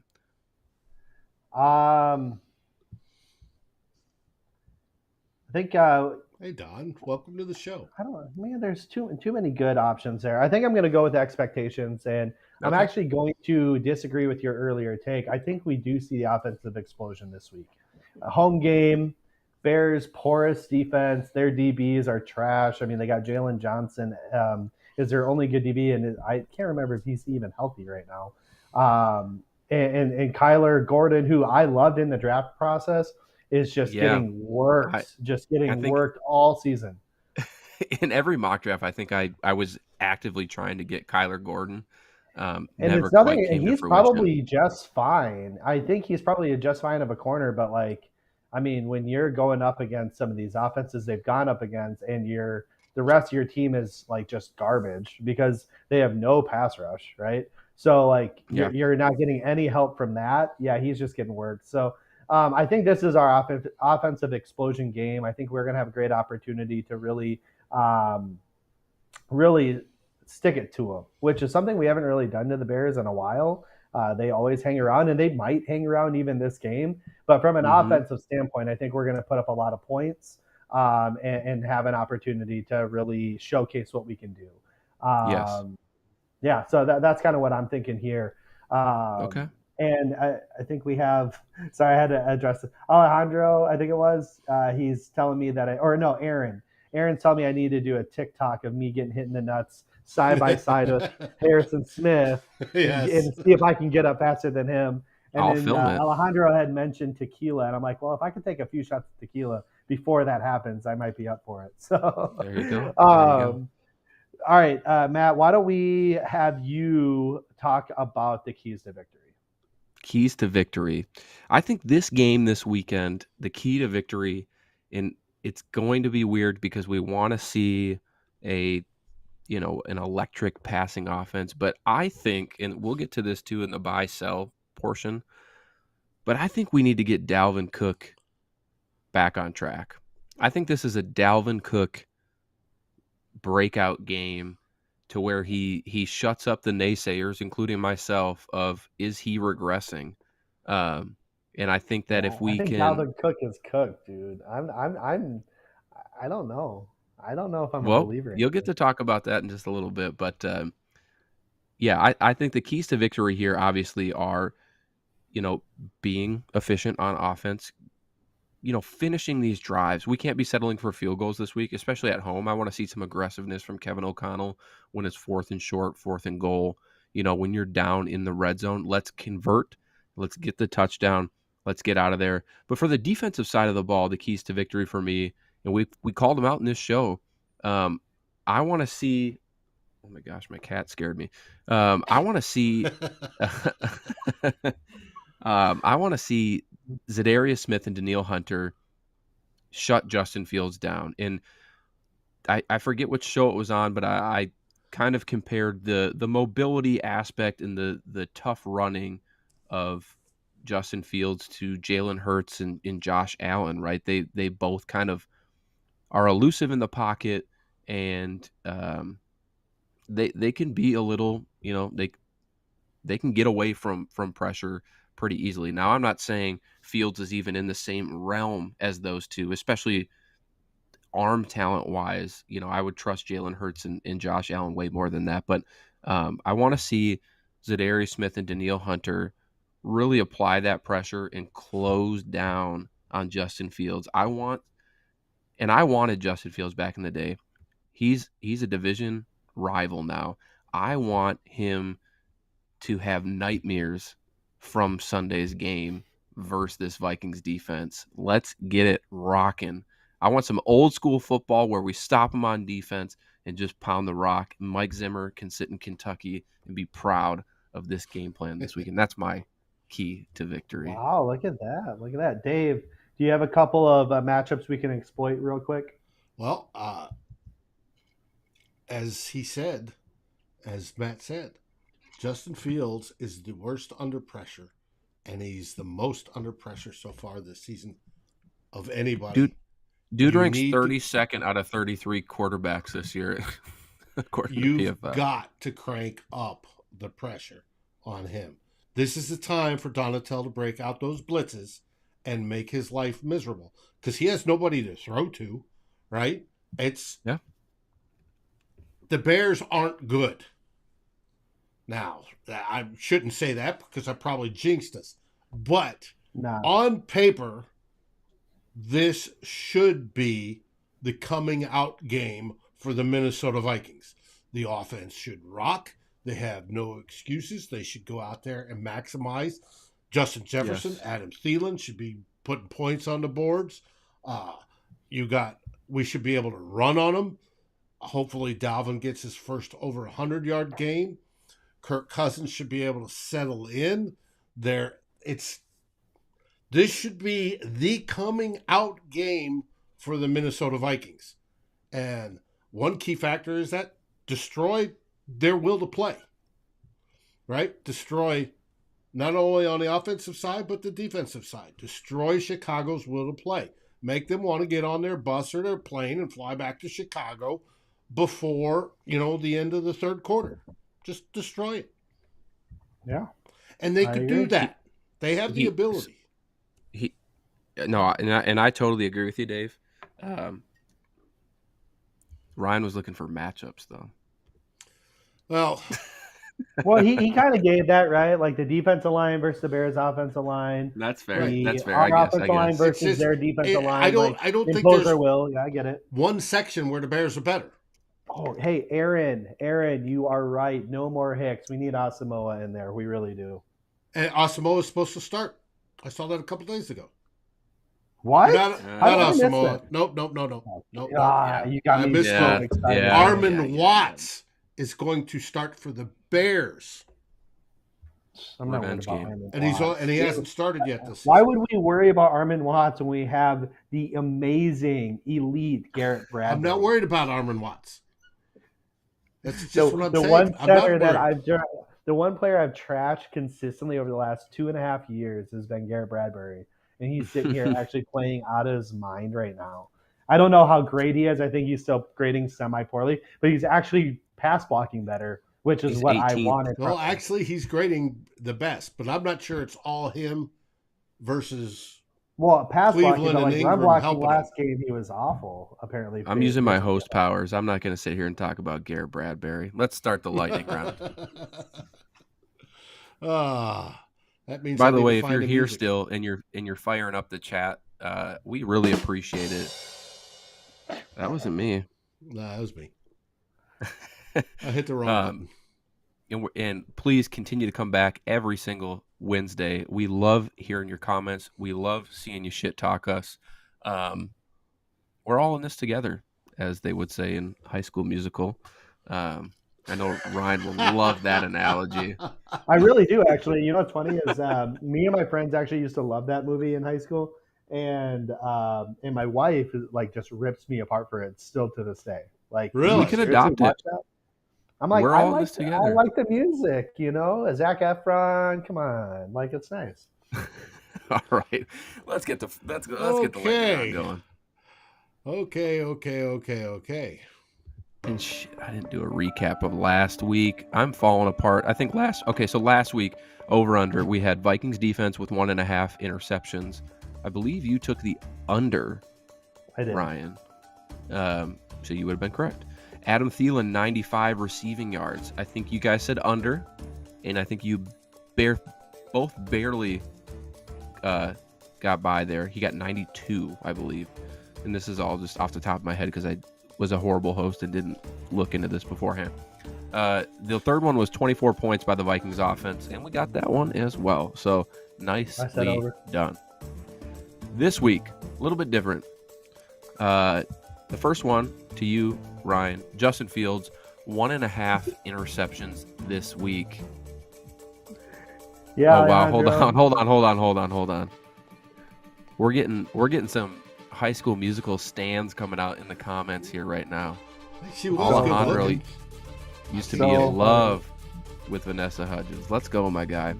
S3: I think
S2: Hey Don, welcome to the show.
S3: I don't know, man. There's too many good options there. I think I'm going to go with expectations, and I'm
S1: Okay.
S3: actually going to disagree with your earlier take. I think we do see the offensive explosion this week. A home game, Bears porous defense. Their DBs are trash. I mean, they got Jalen Johnson is their only good DB, and I can't remember if he's even healthy right now. And Kyler Gordon, who I loved in the draft process, is just
S1: Yeah.
S3: getting worked,
S1: I think
S3: all season.
S1: in every mock draft, I think I was actively trying to get Kyler Gordon.
S3: And
S1: Never
S3: it's
S1: quite
S3: nothing, and
S1: came to
S3: he's
S1: fruition.
S3: probably just fine. I think he's probably just fine of a corner, but like, I mean, when you're going up against some of these offenses they've gone up against, and the rest of your team is like just garbage because they have no pass rush, right? So like,
S1: Yeah.
S3: you're not getting any help from that. Yeah, he's just getting worked. So I think this is our offensive explosion game. I think we're going to have a great opportunity to um, really stick it to them, which is something we haven't really done to the Bears in a while. They always hang around, and they might hang around even this game. But from an
S1: Mm-hmm.
S3: offensive standpoint, I think we're going to put up a lot of points and have an opportunity to really showcase what we can do.
S1: Yes.
S3: Yeah, so that's kind of what I'm thinking here.
S1: Okay.
S3: And I think we have. Sorry, I had to address it. Alejandro, I think it was. He's telling me that or no, Aaron. Aaron's telling me I need to do a TikTok of me getting hit in the nuts side by side with Harrison Smith
S2: Yes.
S3: and see if I can get up faster than him. And
S1: I'll
S3: then
S1: film it.
S3: Alejandro had mentioned tequila, and I'm like, well, if I could take a few shots of tequila before that happens, I might be up for it. So,
S1: There you go. There you go.
S3: all right, Matt, why don't we have you talk about the keys to victory?
S1: Keys to victory. I think this game this weekend, the key to victory, and it's going to be weird because we want to see a an electric passing offense. But I think, and we'll get to this too in the buy sell portion, but I think we need to get Dalvin Cook back on track. I think this is a Dalvin Cook breakout game to where he shuts up the naysayers, including myself, of is he regressing? Um, and I think that if
S3: Yeah, I
S1: we
S3: think
S1: can,
S3: Dalvin Cook is cooked, dude. I don't know. I don't know if I'm a
S1: well,
S3: believer
S1: you'll get
S3: anymore.
S1: to talk about that in just a little bit, but yeah, I think the keys to victory here obviously are being efficient on offense, finishing these drives. We can't be settling for field goals this week, especially at home. I want to see some aggressiveness from Kevin O'Connell when it's fourth and short, fourth and goal. When you're down in the red zone, let's convert. Let's get the touchdown. Let's get out of there. But for the defensive side of the ball, the keys to victory for me, and we called them out in this show. I want to see. Oh my gosh, my cat scared me. I want to see. I want to see Zadarius Smith and Daniil Hunter shut Justin Fields down. And I forget which show it was on, but I kind of compared the mobility aspect and the tough running of Justin Fields to Jalen Hurts and Josh Allen, right? They both kind of are elusive in the pocket, and they can be a little, they can get away from pressure pretty easily. Now, I'm not saying Fields is even in the same realm as those two, especially arm talent wise. I would trust Jalen Hurts and Josh Allen way more than that. But I want to see Zadarius Smith and Daniil Hunter really apply that pressure and close down on Justin Fields. I wanted Justin Fields back in the day. He's a division rival now. I want him to have nightmares from Sunday's game versus this Vikings defense. Let's get it rocking. I want some old school football where we stop them on defense and just pound the rock. Mike Zimmer can sit in Kentucky and be proud of this game plan this week. And that's my key to victory.
S3: Wow, look at that! Look at that, Dave. Do you have a couple of matchups we can exploit real quick?
S2: Well, as he said, as Matt said, Justin Fields is the worst under pressure, and he's the most under pressure so far this season of
S1: Dude,
S2: anybody
S1: Dude
S2: You
S1: ranks
S2: need
S1: 32nd out of 33 quarterbacks this year, according to
S2: you've
S1: PFF.
S2: got to crank up the pressure on him. This is the time for Donatel to break out those blitzes and make his life miserable because he has nobody to throw to, right?
S1: Yeah.
S2: The Bears aren't good. Now, I shouldn't say that because I probably jinxed us. But on paper, this should be the coming out game for the Minnesota Vikings. The offense should rock. They have no excuses. They should go out there and maximize. Justin Jefferson,
S1: Yes.
S2: Adam Thielen should be putting points on the boards. We should be able to run on them. Hopefully, Dalvin gets his first over 100-yard game. Kirk Cousins should be able to settle in. This should be the coming out game for the Minnesota Vikings. And one key factor is that destroy their will to play. Right? Destroy not only on the offensive side, but the defensive side. Destroy Chicago's will to play. Make them want to get on their bus or their plane and fly back to Chicago before, the end of the third quarter. Just destroy it.
S3: Yeah.
S2: And they could do that. They have the ability.
S1: And I totally agree with you, Dave. Ryan was looking for matchups, though.
S2: Well,
S3: he kind of gave that, right? Like the defensive line versus the Bears' offensive line.
S1: That's fair. That's fair.
S3: Our
S1: I guess.
S3: offensive line versus their defensive line.
S2: I don't think
S3: impose
S2: there's
S3: their will. Yeah, I get it.
S2: One section where the Bears are better.
S3: Oh, hey, Aaron, you are right. No more Hicks. We need Asamoah in there. We really do.
S2: And Asamoah is supposed to start. I saw that a couple days ago.
S3: What?
S2: Not Asamoah. Nope. You got me so excited. Armin Watts is going to start for the Bears.
S3: I'm not worried about Armin
S2: Watts. And he hasn't started yet this season.
S3: Why would we worry about Armin Watts when we have the amazing, elite Garrett Bradbury?
S2: I'm not worried about Armin Watts. That's just what I'm
S3: the
S2: saying.
S3: One center that the one player I've trashed consistently over the last 2.5 years has been Garrett Bradbury. And he's sitting here actually playing out of his mind right now. I don't know how great he is. I think he's still grading semi-poorly, but he's actually pass blocking better, which is what 18th. I wanted.
S2: Well, actually, he's grading the best, but I'm not sure it's all him versus
S3: pass
S2: Cleveland
S3: blocking.
S2: And
S3: I'm blocking last game, he was awful, apparently.
S1: I'm using my host powers. I'm not going to sit here and talk about Garrett Bradbury. Let's start the lightning round.
S2: That means.
S1: By the way, if you're here still and you're firing up the chat, we really appreciate it. That wasn't me.
S2: No, that was me. I hit the wrong
S1: button. And please continue to come back every single Wednesday. We love hearing your comments. We love seeing you shit talk us. We're all in this together, as they would say in High School Musical. I know Ryan will love that analogy.
S3: I really do, actually. You know what's funny is me and my friends actually used to love that movie in high school, and my wife just rips me apart for it still to this day. Like,
S2: really,
S1: we can adopt it.
S3: I'm like,
S1: we're all in this together.
S3: I like the music, Zac Efron. Come on, it's nice.
S1: All right, let's get the lightning round going.
S2: Okay.
S1: And shit, I didn't do a recap of last week. I'm falling apart. I think last week, over under, we had Vikings defense with 1.5 interceptions. I believe you took the under.
S3: I did.
S1: Ryan. So you would have been correct. Adam Thielen, 95 receiving yards. I think you guys said under, and I think you both barely got by there. He got 92, I believe. And this is all just off the top of my head because I was a horrible host and didn't look into this beforehand. The third one was 24 points by the Vikings offense, and we got that one as well. So nicely done. This week, a little bit different. The first one to you, Ryan. Justin Fields, 1.5 interceptions this week.
S3: Yeah.
S1: Oh wow! Hold on. We're getting some High School Musical stands coming out in the comments here right now. Alejandro used to be in love with Vanessa Hudgens. Let's go, my guy.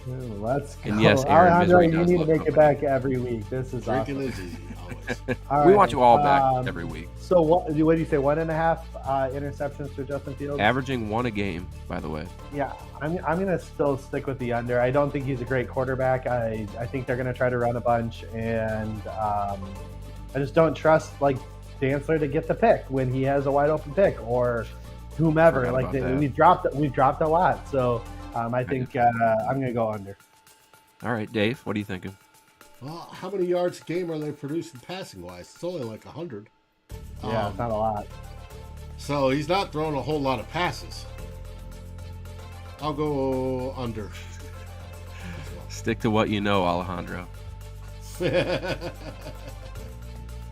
S3: Let's go.
S1: And yes, Aaron
S3: Alejandro,
S1: Misery
S3: you
S1: does
S3: need to make it back every week. This is awesome.
S2: always.
S1: We
S3: right.
S1: want you all back every week.
S3: So what do you say? 1.5 interceptions for Justin Fields?
S1: Averaging 1 a game, by the way.
S3: Yeah, I'm gonna still stick with the under. I don't think he's a great quarterback. I think they're gonna try to run a bunch, and I just don't trust like Dantzler to get the pick when he has a wide open pick or whomever.
S1: Forgot
S3: Like
S1: about that.
S3: we've dropped a lot, so I think I'm gonna go under.
S1: All right, Dave, what are you thinking?
S2: Well, how many yards a game are they producing passing wise? It's only like 100.
S3: Yeah, it's not a lot.
S2: So he's not throwing a whole lot of passes. I'll go under.
S1: Stick to what you know, Alejandro.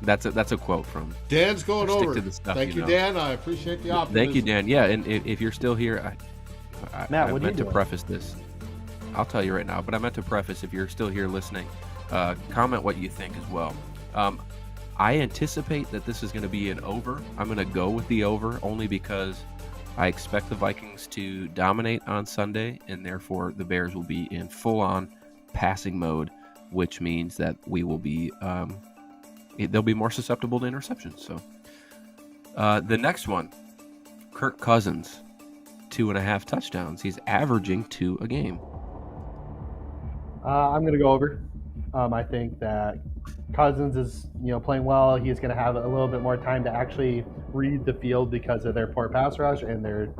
S1: That's a quote from
S2: Dan's going
S1: Stick
S2: over.
S1: to the stuff
S2: Thank you,
S1: know.
S2: Dan. I appreciate the optimism.
S1: Thank you, Dan. Yeah, and if you're still here,
S3: Matt,
S1: I
S3: what are you
S1: meant to
S3: doing?
S1: preface this. I'll tell you right now, but I meant to preface, if you're still here listening, comment what you think as well. I anticipate that this is going to be an over. I'm going to go with the over only because I expect the Vikings to dominate on Sunday, and therefore the Bears will be in full-on passing mode, which means that we will be they'll be more susceptible to interceptions. So the next one, Kirk Cousins, 2.5 touchdowns. He's averaging 2 a game.
S3: I'm gonna go over. I think that Cousins is playing well. He's going to have a little bit more time to actually read the field because of their poor pass rush, and their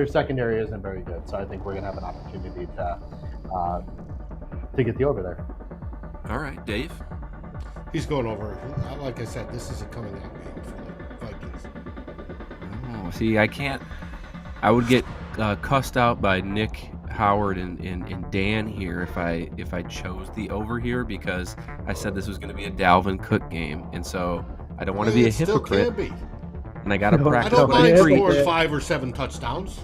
S3: secondary isn't very good. So I think we're going to have an opportunity to get the over there.
S1: All right, Dave.
S2: He's going over. Like I said, this is a coming out game for the Vikings.
S1: Oh, see, I can't. I would get cussed out by Nick, Howard, and Dan here if I chose the over here, because I said this was going to be a Dalvin Cook game, and so I don't want to be a hypocrite.
S2: Still can be.
S1: And I got to
S3: No,
S2: I
S1: practice
S2: don't
S1: what I
S2: mind
S1: preach.
S2: scoring 5 or 7 touchdowns.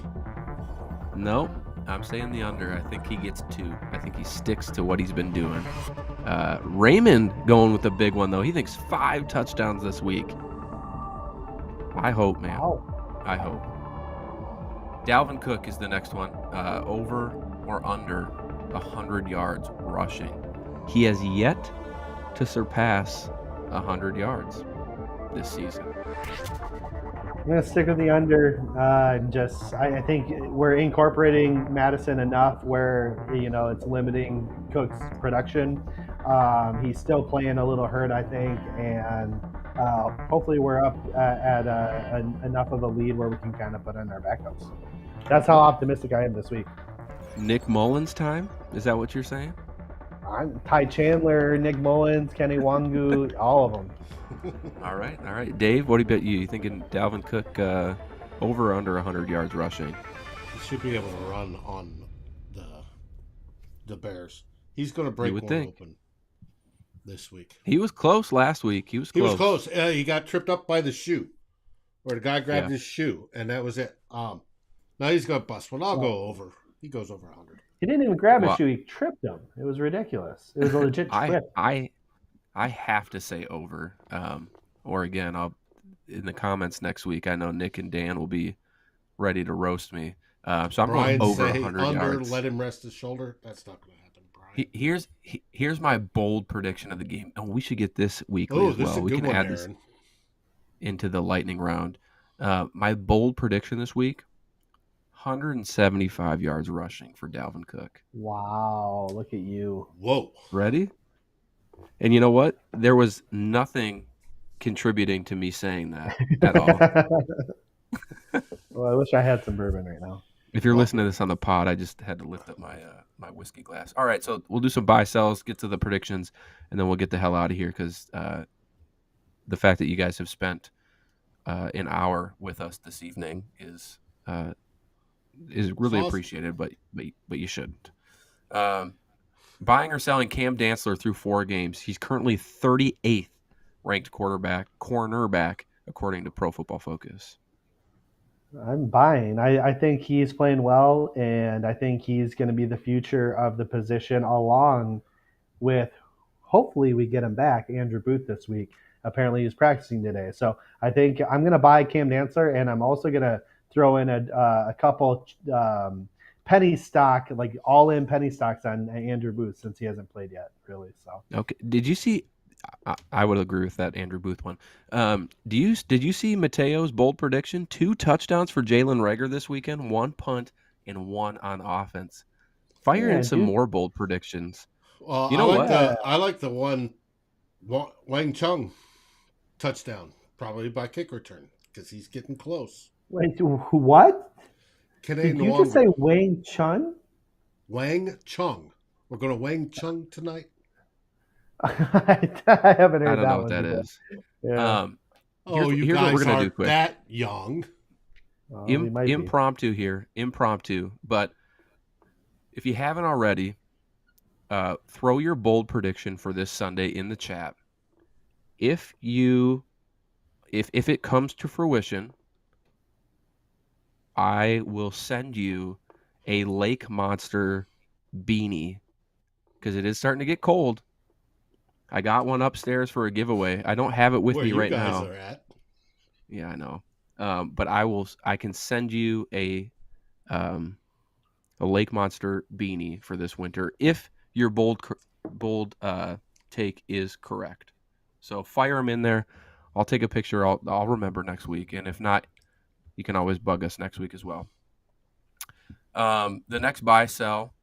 S1: No, I'm saying the under. I think he gets 2. I think he sticks to what he's been doing. Raymond going with the big one, though. He thinks 5 touchdowns this week. I hope, man.
S3: Wow.
S1: I hope. Dalvin Cook is the next one. Over or under 100 yards rushing. He has yet to surpass 100 yards this season.
S3: I'm going to stick with the under. I think we're incorporating Madison enough where it's limiting Cook's production. He's still playing a little hurt, I think, and hopefully we're up at enough of a lead where we can kind of put in our backups. That's how optimistic I am this week.
S1: Nick Mullins time? Is that what you're saying?
S3: I'm Ty Chandler, Nick Mullins, Kenny Wangu, all of them.
S1: All right. Dave, what about you? You thinking Dalvin Cook over or under 100 yards rushing?
S2: He should be able to run on the Bears. He's going to break one open this week.
S1: He was close last week. He was close.
S2: He got tripped up by the shoe, where the guy grabbed his shoe, and that was it. Now he's going to bust one. I'll go over. He goes over 100.
S3: He didn't even grab his shoe. He tripped him. It was ridiculous. It was a legit trip.
S1: I have to say over. Or again, I'll in the comments next week. I know Nick and Dan will be ready to roast me. So I'm going over 100 yards.
S2: Let him rest his shoulder. That's not going to happen, Brian.
S1: Here's my bold prediction of the game. Oh, we should get this weekly as well. We can add this into the lightning round. My bold prediction this week: 175 yards rushing for Dalvin Cook.
S3: Wow, look at you.
S2: Whoa.
S1: Ready? And you know what? There was nothing contributing to me saying that at all.
S3: Well, I wish I had some bourbon right now.
S1: If you're listening to this on the pod, I just had to lift up my my whiskey glass. All right, so we'll do some buy sells, get to the predictions, and then we'll get the hell out of here because the fact that you guys have spent an hour with us this evening is really appreciated, but you shouldn't. Buying or selling Cam Dantzler through 4 games. He's currently 38th ranked cornerback, according to Pro Football Focus.
S3: I'm buying. I think he's playing well, and I think he's going to be the future of the position, along with, hopefully we get him back, Andrew Booth this week. Apparently he's practicing today. So I think I'm going to buy Cam Dantzler, and I'm also going to throw in a couple penny stock, like all-in penny stocks on Andrew Booth, since he hasn't played yet, really. So
S1: okay, did you see I would agree with that Andrew Booth one. Did you see Mateo's bold prediction? 2 touchdowns for Jalen Reagor this weekend, 1 punt and 1 on offense. Fire in
S3: Yeah,
S1: some
S3: dude.
S1: more bold predictions.
S2: Well,
S1: You know what?
S3: Yeah.
S2: I like the one Wang Chung touchdown, probably by kick return because he's getting close.
S3: Wait, what? Did
S2: Canadian
S3: you just
S2: Wong,
S3: say Wang Chun?
S2: Wang Chung. We're going to Wang Chung tonight.
S3: I haven't
S1: I
S3: heard
S1: don't know
S3: that
S1: what
S3: one
S1: that
S3: before.
S1: is.
S3: Yeah.
S2: Oh, you
S1: Here's what we're
S2: guys
S1: gonna do
S2: aren't
S1: quick.
S2: that young.
S3: Oh, he might be.
S1: Impromptu here, impromptu. But if you haven't already, throw your bold prediction for this Sunday in the chat. If it comes to fruition, I will send you a Lake Monster beanie because it is starting to get cold. I got one upstairs for a giveaway. I don't have it with
S2: Where
S1: me
S2: you
S1: right
S2: guys
S1: now.
S2: are at.
S1: Yeah, I know. But I can send you a Lake Monster beanie for this winter if your bold take is correct. So fire them in there. I'll take a picture. I'll remember next week, and if not, you can always bug us next week as well. The next buy sell,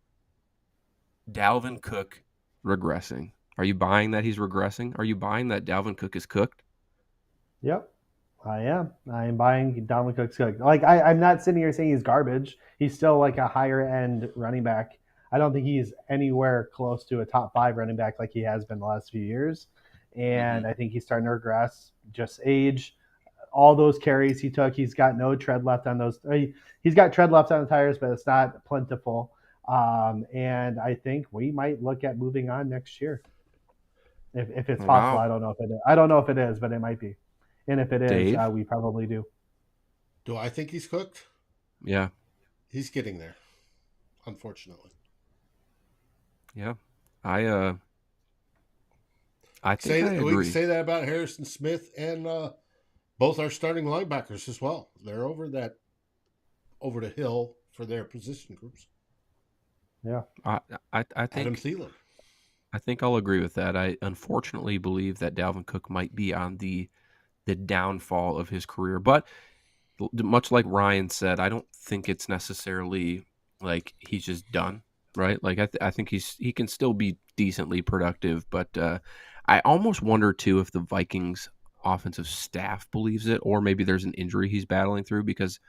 S1: Dalvin Cook regressing. Are you buying that he's regressing? Are you buying that Dalvin Cook is cooked?
S3: Yep, I am. I am buying Dalvin Cook's cook. Like I'm not sitting here saying he's garbage. He's still like a higher end running back. I don't think he's anywhere close to a top 5 running back like he has been the last few years. And I think he's starting to regress. Just age. All those carries he took, he's got no tread left on those. He's got tread left on the tires, but it's not plentiful. And I think we might look at moving on next year, if it's possible.
S1: Wow.
S3: I don't know if it is. I don't know if it is, but it might be. And if it is,
S1: Dave?
S3: we probably do.
S2: Do I think he's cooked?
S1: Yeah.
S2: He's getting there, unfortunately.
S1: Yeah. I think I agree.
S2: We can say that about Harrison Smith and both our starting linebackers as well. They're over the hill for their position groups.
S3: Yeah.
S1: I think
S2: Adam Thielen.
S1: I think I'll agree with that. I unfortunately believe that Dalvin Cook might be on the downfall of his career, but much like Ryan said, I don't think it's necessarily like he's just done, right? Like I think he can still be decently productive, but I almost wonder too if the Vikings offensive staff believes it, or maybe there's an injury he's battling through, because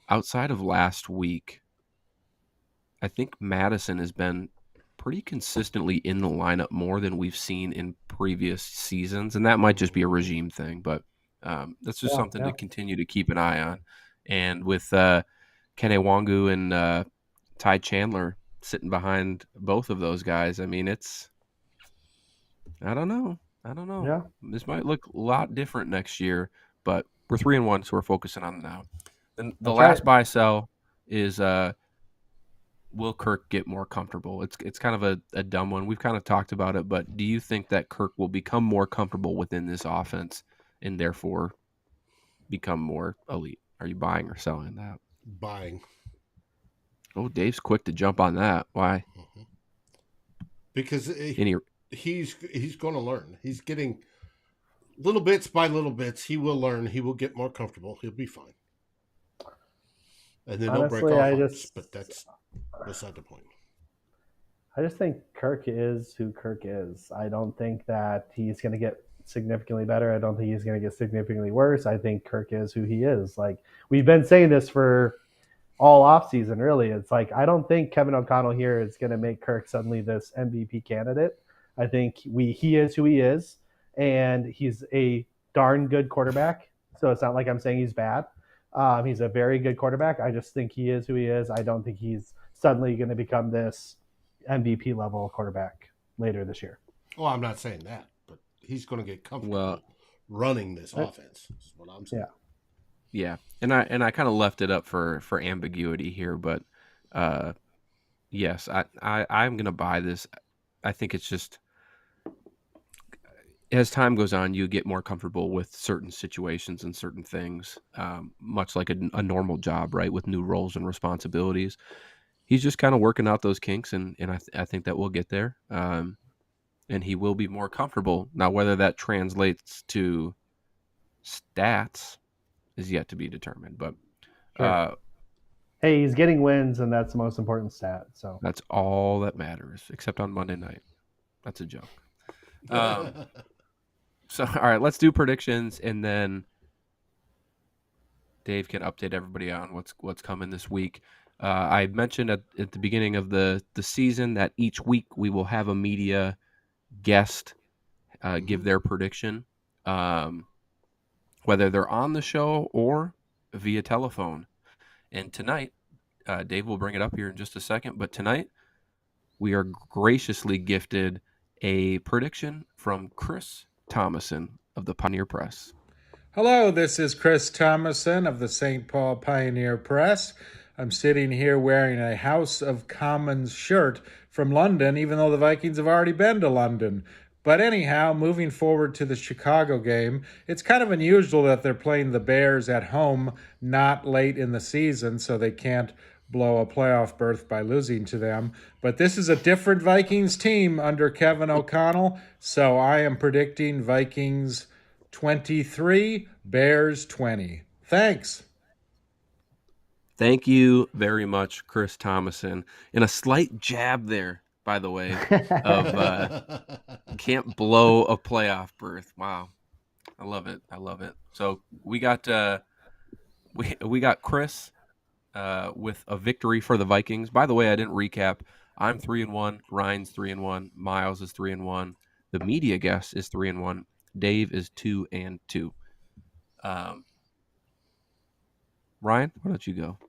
S1: outside of last week, I think Madison has been pretty consistently in the lineup more than we've seen in previous seasons, and that might just be a regime thing, but that's just something to continue to keep an eye on. And with Kene Wangu and Ty Chandler sitting behind both of those guys, I mean, I don't know.
S3: Yeah.
S1: This might look a lot different next year, but we're 3-1, so we're focusing on it now. Then the last buy sell is will Kirk get more comfortable? It's kind of a dumb one. We've kind of talked about it, but do you think that Kirk will become more comfortable within this offense and therefore become more elite? Are you buying or selling that?
S2: Buying.
S1: Oh, Dave's quick to jump on that. Why?
S2: Mm-hmm. Because he's going to learn. He's getting little bits by little bits. He will learn. He will get more comfortable. He'll be fine. And then
S3: Honestly,
S2: he'll break our hearts, but that's beside the point.
S3: I just think Kirk is who Kirk is. I don't think that he's going to get significantly better. I don't think he's going to get significantly worse. I think Kirk is who he is. Like, we've been saying this for all offseason, really. It's like, I don't think Kevin O'Connell here is going to make Kirk suddenly this MVP candidate. I think he is who he is, and he's a darn good quarterback. So it's not like I'm saying he's bad. He's a very good quarterback. I just think he is who he is. I don't think he's suddenly going to become this MVP level quarterback later this year.
S2: Well, I'm not saying that, but he's going to get comfortable running this offense. Is what I'm saying.
S1: Yeah, and I kind of left it up for ambiguity here, but yes, I'm going to buy this. I think it's just as time goes on, you get more comfortable with certain situations and certain things, much like a normal job, right? With new roles and responsibilities. He's just kind of working out those kinks, and I think that we'll get there. and he will be more comfortable. Now, whether that translates to stats is yet to be determined, but
S3: Sure. Hey, he's getting wins, and that's the most important stat. So
S1: that's all that matters, except on Monday night. That's a joke. So, all right, let's do predictions, and then Dave can update everybody on what's coming this week. I mentioned at the beginning of the season that each week we will have a media guest give their prediction, whether they're on the show or via telephone. And tonight, Dave will bring it up here in just a second, but tonight we are graciously gifted a prediction from Chris Thomason of the Pioneer Press.
S4: Hello, this is Chris Thomason of the St. Paul Pioneer Press. I'm sitting here wearing a House of Commons shirt from London, even though the Vikings have already been to London. But anyhow, moving forward to the Chicago game, it's kind of unusual that they're playing the Bears at home not late in the season, so they can't blow a playoff berth by losing to them. But this is a different Vikings team under Kevin O'Connell, so I am predicting Vikings 23, Bears 20. Thanks.
S1: Thank you very much, Chris Thomason. And a slight jab there, by the way, of can't blow a playoff berth. Wow. I love it. I love it. So we got we got Chris with a victory for the Vikings. By the way, I didn't recap. I'm 3-1. Ryan's 3-1. Miles is 3-1. The media guest is 3-1. Dave is 2-2. Ryan, why don't you go?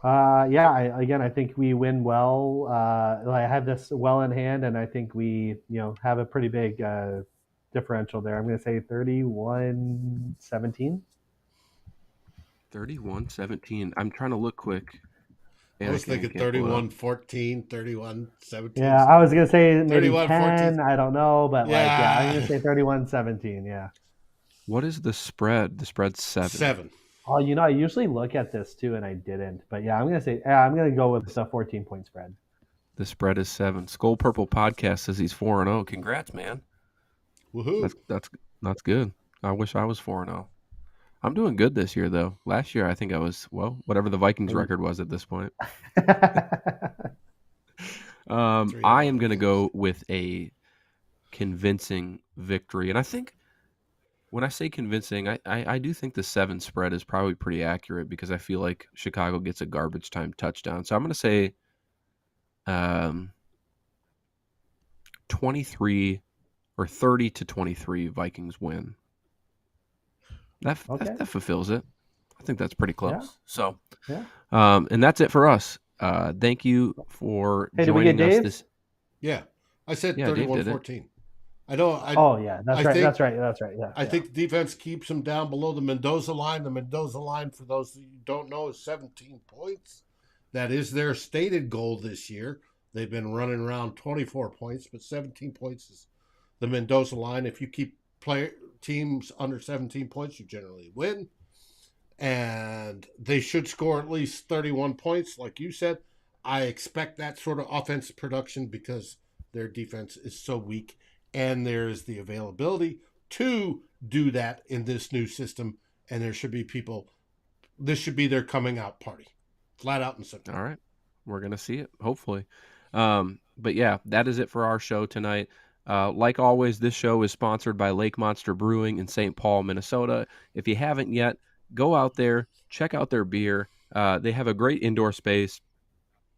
S3: I think we win well. I have this well in hand, and I think we, have a pretty big differential there. I'm going to say 31-17.
S1: 31-17. I'm trying to look quick.
S2: I was thinking 31-14, 31-17.
S3: Yeah, I was going to say maybe 10. I don't know, but I'm going to say 31-17. Yeah.
S1: What is the spread? The spread's 7.
S2: 7.
S3: Oh, I usually look at this too, and I didn't. But yeah, I'm going to go with the 14-point spread.
S1: The spread is 7. Skull Purple Podcast says he's 4-0. Congrats, man.
S2: Woohoo.
S1: That's good. I wish I was 4-0. I'm doing good this year, though. Last year, I think I was, whatever the Vikings record was at this point. I am going to go with a convincing victory. And I think when I say convincing, I do think the 7 spread is probably pretty accurate because I feel like Chicago gets a garbage time touchdown. So I'm going to say 23 or 30-23 Vikings win. That fulfills it. I think that's pretty close. Yeah. So, and that's it for us. Thank you for joining us.
S3: Dave?
S2: Yeah, I said 31-14. That's
S3: right. Yeah,
S2: I think the defense keeps them down below the Mendoza line. The Mendoza line, for those that you don't know, is 17 points. That is their stated goal this year. They've been running around 24 points, but 17 points is the Mendoza line. If you keep teams under 17 points, you generally win. And they should score at least 31 points, like you said. I expect that sort of offensive production because their defense is so weak. And there's the availability to do that in this new system. And there should be people, this should be their coming out party. Flat out and simple.
S1: All right. We're going to see it, hopefully. But yeah, that is it for our show tonight. Like always, this show is sponsored by Lake Monster Brewing in St. Paul, Minnesota. If you haven't yet, go out there, check out their beer. They have a great indoor space.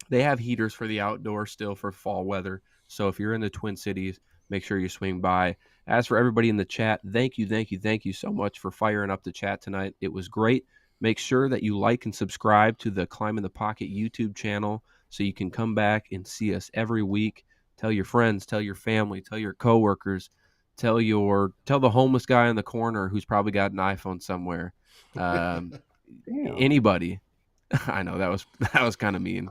S1: They have heaters for the outdoor still for fall weather. So if you're in the Twin Cities, make sure you swing by. As for everybody in the chat, thank you so much for firing up the chat tonight. It was great. Make sure that you like and subscribe to the Climb in the Pocket YouTube channel so you can come back and see us every week. Tell your friends, tell your family, tell your coworkers, tell the homeless guy in the corner who's probably got an iPhone somewhere. Anybody. I know that was kind of mean.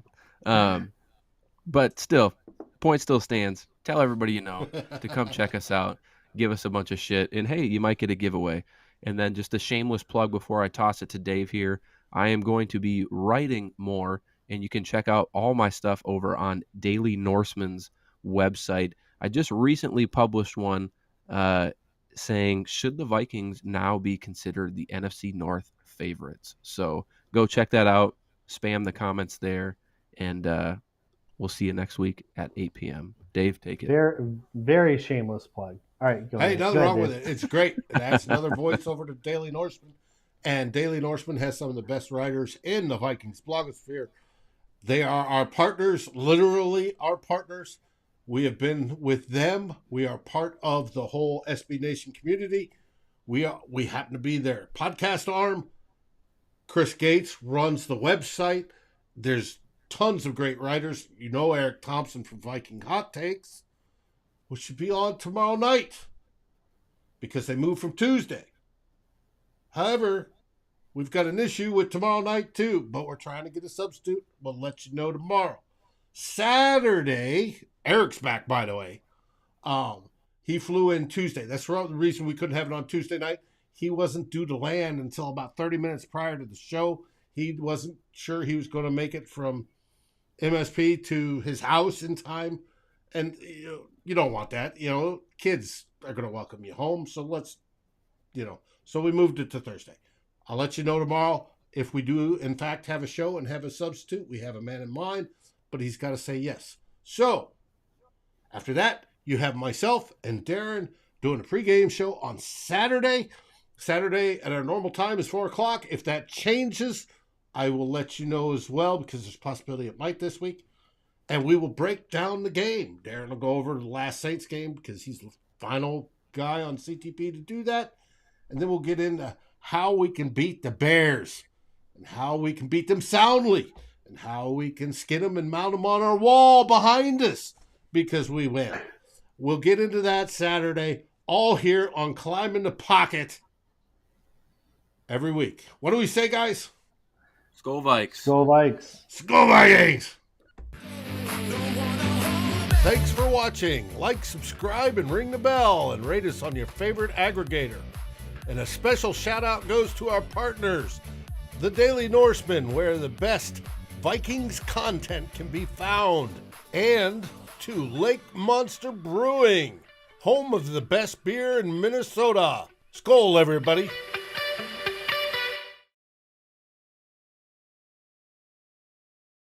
S1: But still, point still stands. Tell everybody you know to come check us out. Give us a bunch of shit. And hey, you might get a giveaway. And then just a shameless plug before I toss it to Dave here. I am going to be writing more, and you can check out all my stuff over on Daily Norseman's website. I just recently published one saying, should the Vikings now be considered the NFC North favorites? So go check that out. Spam the comments there, and we'll see you next week at 8 p.m. Dave, take it.
S3: Very, very shameless plug. All right, go
S2: Hey,
S3: ahead.
S2: nothing
S3: Go
S2: wrong
S3: ahead,
S2: with
S3: Dave.
S2: it. It's great. It adds another voice over to Daily Norseman. And Daily Norseman has some of the best writers in the Vikings blogosphere. They are our partners, literally our partners. We have been with them. We are part of the whole SB Nation community. We happen to be their podcast arm. Chris Gates runs the website. There's tons of great writers. You know Eric Thompson from Viking Hot Takes, which should be on tomorrow night because they moved from Tuesday. However, we've got an issue with tomorrow night too, but we're trying to get a substitute. We'll let you know tomorrow. Saturday, Eric's back, by the way. He flew in Tuesday. That's the reason we couldn't have it on Tuesday night. He wasn't due to land until about 30 minutes prior to the show. He wasn't sure he was going to make it from MSP to his house in time. And you don't want that. Kids are going to welcome you home. So so we moved it to Thursday. I'll let you know tomorrow if we do, in fact, have a show and have a substitute. We have a man in mind, but he's got to say yes. So after that, you have myself and Darren doing a pregame show on Saturday. Saturday at our normal time is 4 o'clock. If that changes, I will let you know as well because there's a possibility it might this week. And we will break down the game. Darren will go over the last Saints game because he's the final guy on CTP to do that. And then we'll get into how we can beat the Bears and how we can beat them soundly and how we can skin them and mount them on our wall behind us because we win. We'll get into that Saturday, all here on Climb in the Pocket every week. What do we say, guys?
S1: Skol Vikes.
S3: Go Vikes.
S2: Skol Vikings! Thanks for watching. Like, subscribe, and ring the bell, and rate us on your favorite aggregator. And a special shout out goes to our partners, the Daily Norseman, where the best Vikings content can be found, and to Lake Monster Brewing, home of the best beer in Minnesota. Skol, everybody.